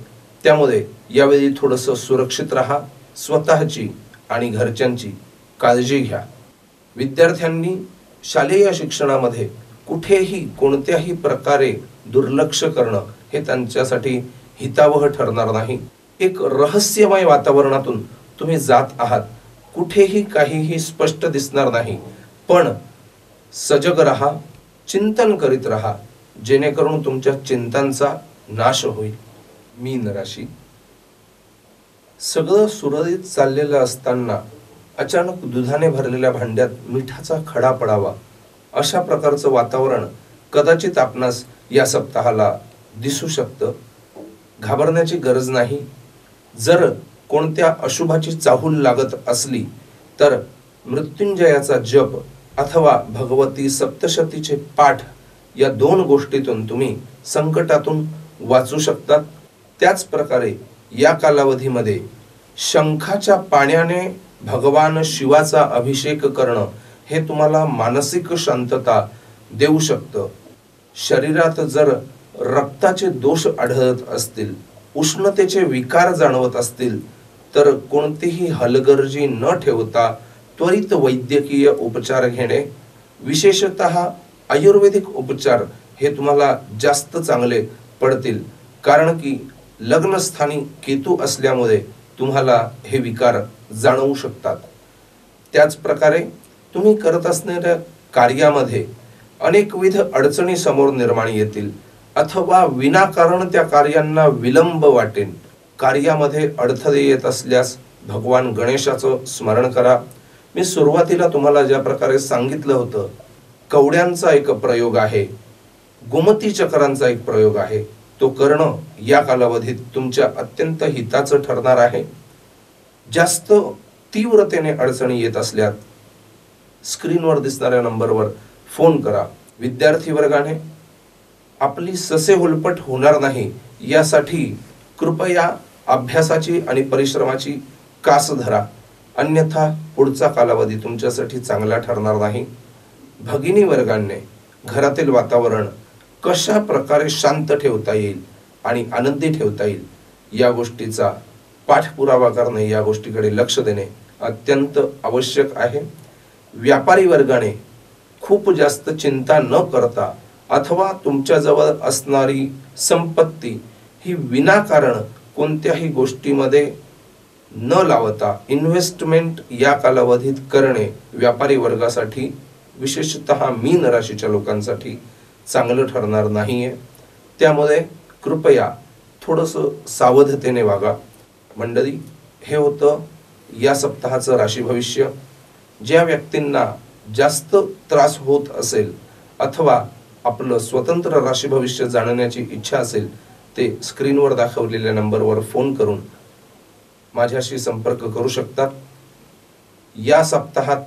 त्यामुळे यावेळी थोडंसं सुरक्षित राहा, स्वतःची आणि घरच्यांची काळजी घ्या. विद्यार्थ्यांनी शालेय शिक्षणामध्ये कुठेही कोणत्याही प्रकारे दुर्लक्ष करणं हे त्यांच्यासाठी हितावह ठरणार नाही. एक रहस्यमय वातावरणातून तुम्ही जात आहात, कुठेही काहीही स्पष्ट दिसणार नाही, पण सजग राहा, चिंतन करीत राहा, जेणेकरून तुमच्या चिंतांचा नाश होईल. मीन राशी, सगळं सुरळीत चाललेलं असताना अचानक दुधाने भरलेल्या भांड्यात मिठाचा खडा पडावा अशा प्रकारचं वातावरण कदाचित आपणास या सप्ताहाला दिसू शकतं. घाबरण्याची गरज नाही. जर कोणत्या अशुभाची चाहूल लागत असली तर मृत्युंजयाचा जप अथवा भगवती सप्तशतीचे पाठ या दोन गोष्टीतून तुम्ही संकटातून वाचू शकतात. त्याच प्रकारे या कालावधीमध्ये शंखाच्या पाण्याने भगवान शिवाचा अभिषेक करणं हे तुम्हाला मानसिक शांतता देऊ शकतं. शरीरात जर रक्ताचे दोष आढळत असतील, उष्णतेचे विकार जाणवत असतील तर कोणतीही हलगर्जी न ठेवता त्वरित वैद्यकीय उपचार घेणे, विशेषतः आयुर्वेदिक उपचार हे तुम्हाला जास्त चांगले पडतील. कारण की लग्नस्थानी केतू असल्यामुळे तुम्हाला हे विकार जाणवू शकतात. त्याच प्रकारे तुम्ही करत असणाऱ्या कार्यामध्ये अनेकविध अडचणी समोर निर्माण येतील अथवा विनाकारण त्या कार्यांना विलंब वाटेल. कार्यामध्ये अडथळे येत असल्यास भगवान गणेशाचं स्मरण करा. मी सुरुवातीला तुम्हाला ज्या प्रकारे सांगितलं होतं, कवड्यांचा एक प्रयोग आहे, गोमती चक्रांचा एक प्रयोग आहे, तो करणं या कालावधीत तुमच्या अत्यंत हिताचं ठरणार आहे. जास्त तीव्रतेने अडचणी येत असल्यास स्क्रीनवर दिसणाऱ्या नंबरवर फोन करा. विद्यार्थी वर्गाने आपली ससे होलपट होणार नाही यासाठी कृपया अभ्यासाची आणि परिश्रमाची कास धरा. अन्यथा पुढचा कालावधी तुमच्यासाठी चांगला ठरणार नाही. भगिनी वर्गांनी घरातील वातावरण कशा प्रकारे शांत ठेवता येईल आणि आनंदी ठेवता येईल या गोष्टीचा पाठपुरावा करणे, या गोष्टीकडे लक्ष देणे अत्यंत आवश्यक आहे. व्यापारी वर्गाने खूप जास्त चिंता न करता अथवा तुमच्याजवळ असणारी संपत्ती ही विनाकारण कोणत्याही गोष्टीमध्ये न लावता इन्व्हेस्टमेंट या कालावधीत करणे व्यापारी वर्गासाठी, विशेषतः मीन राशीच्या लोकांसाठी चांगलं ठरणार नाहीये. त्यामुळे कृपया थोडंसं सावधतेने वागा. मंडळी, हे होतं या सप्ताहाचं राशी भविष्य. ज्या व्यक्तींना जास्त त्रास होत असेल अथवा आपलं स्वतंत्र राशी भविष्य जाणण्याची इच्छा असेल ते स्क्रीनवर दाखवलेल्या नंबरवर फोन करून माझ्याशी संपर्क करू शकतात. या सप्ताहात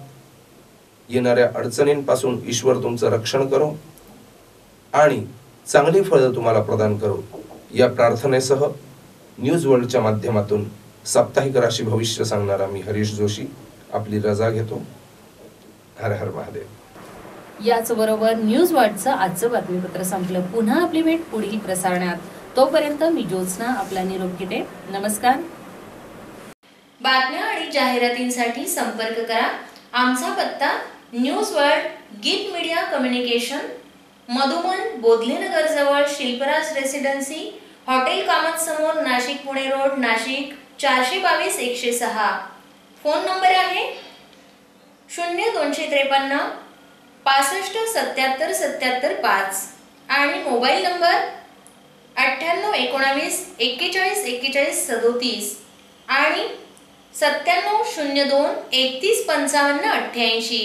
येणाऱ्या अडचणींपासून ईश्वर तुमचं रक्षण करो आणि चांगली फळं तुम्हाला प्रदान करो या प्रार्थनेसह न्यूज वर्ल्डच्या माध्यमातून साप्ताहिक राशी भविष्य सांगणारा मी हरीश जोशी आपली रजा घेतो. हर हर महादेव. याच बरोबर न्यूज वर्ल्डचं आजचं बातमीपत्र संपलं. पुन्हा आपली भेट पुढील प्रसारणात. तोपर्यंत मी ज्योत्स्ना आपला निरोप घेते. नमस्कार. बातम्या आणि जाहिरातींसाठी संपर्क करा. आमचा पत्ता न्यूज वर्ल्ड, गीत मीडिया कम्युनिकेशन, मधुमन, बोधलेनगर जवळ, शिल्पराज रेसिडेन्सी, हॉटेल कामत समोर, Nashik Pune road, Nashik 422-106. Phone number आहे 0253 65 77 77 5 आणि मोबाईल नंबर 9819 41 41 37 आणि 9702 31 55 88.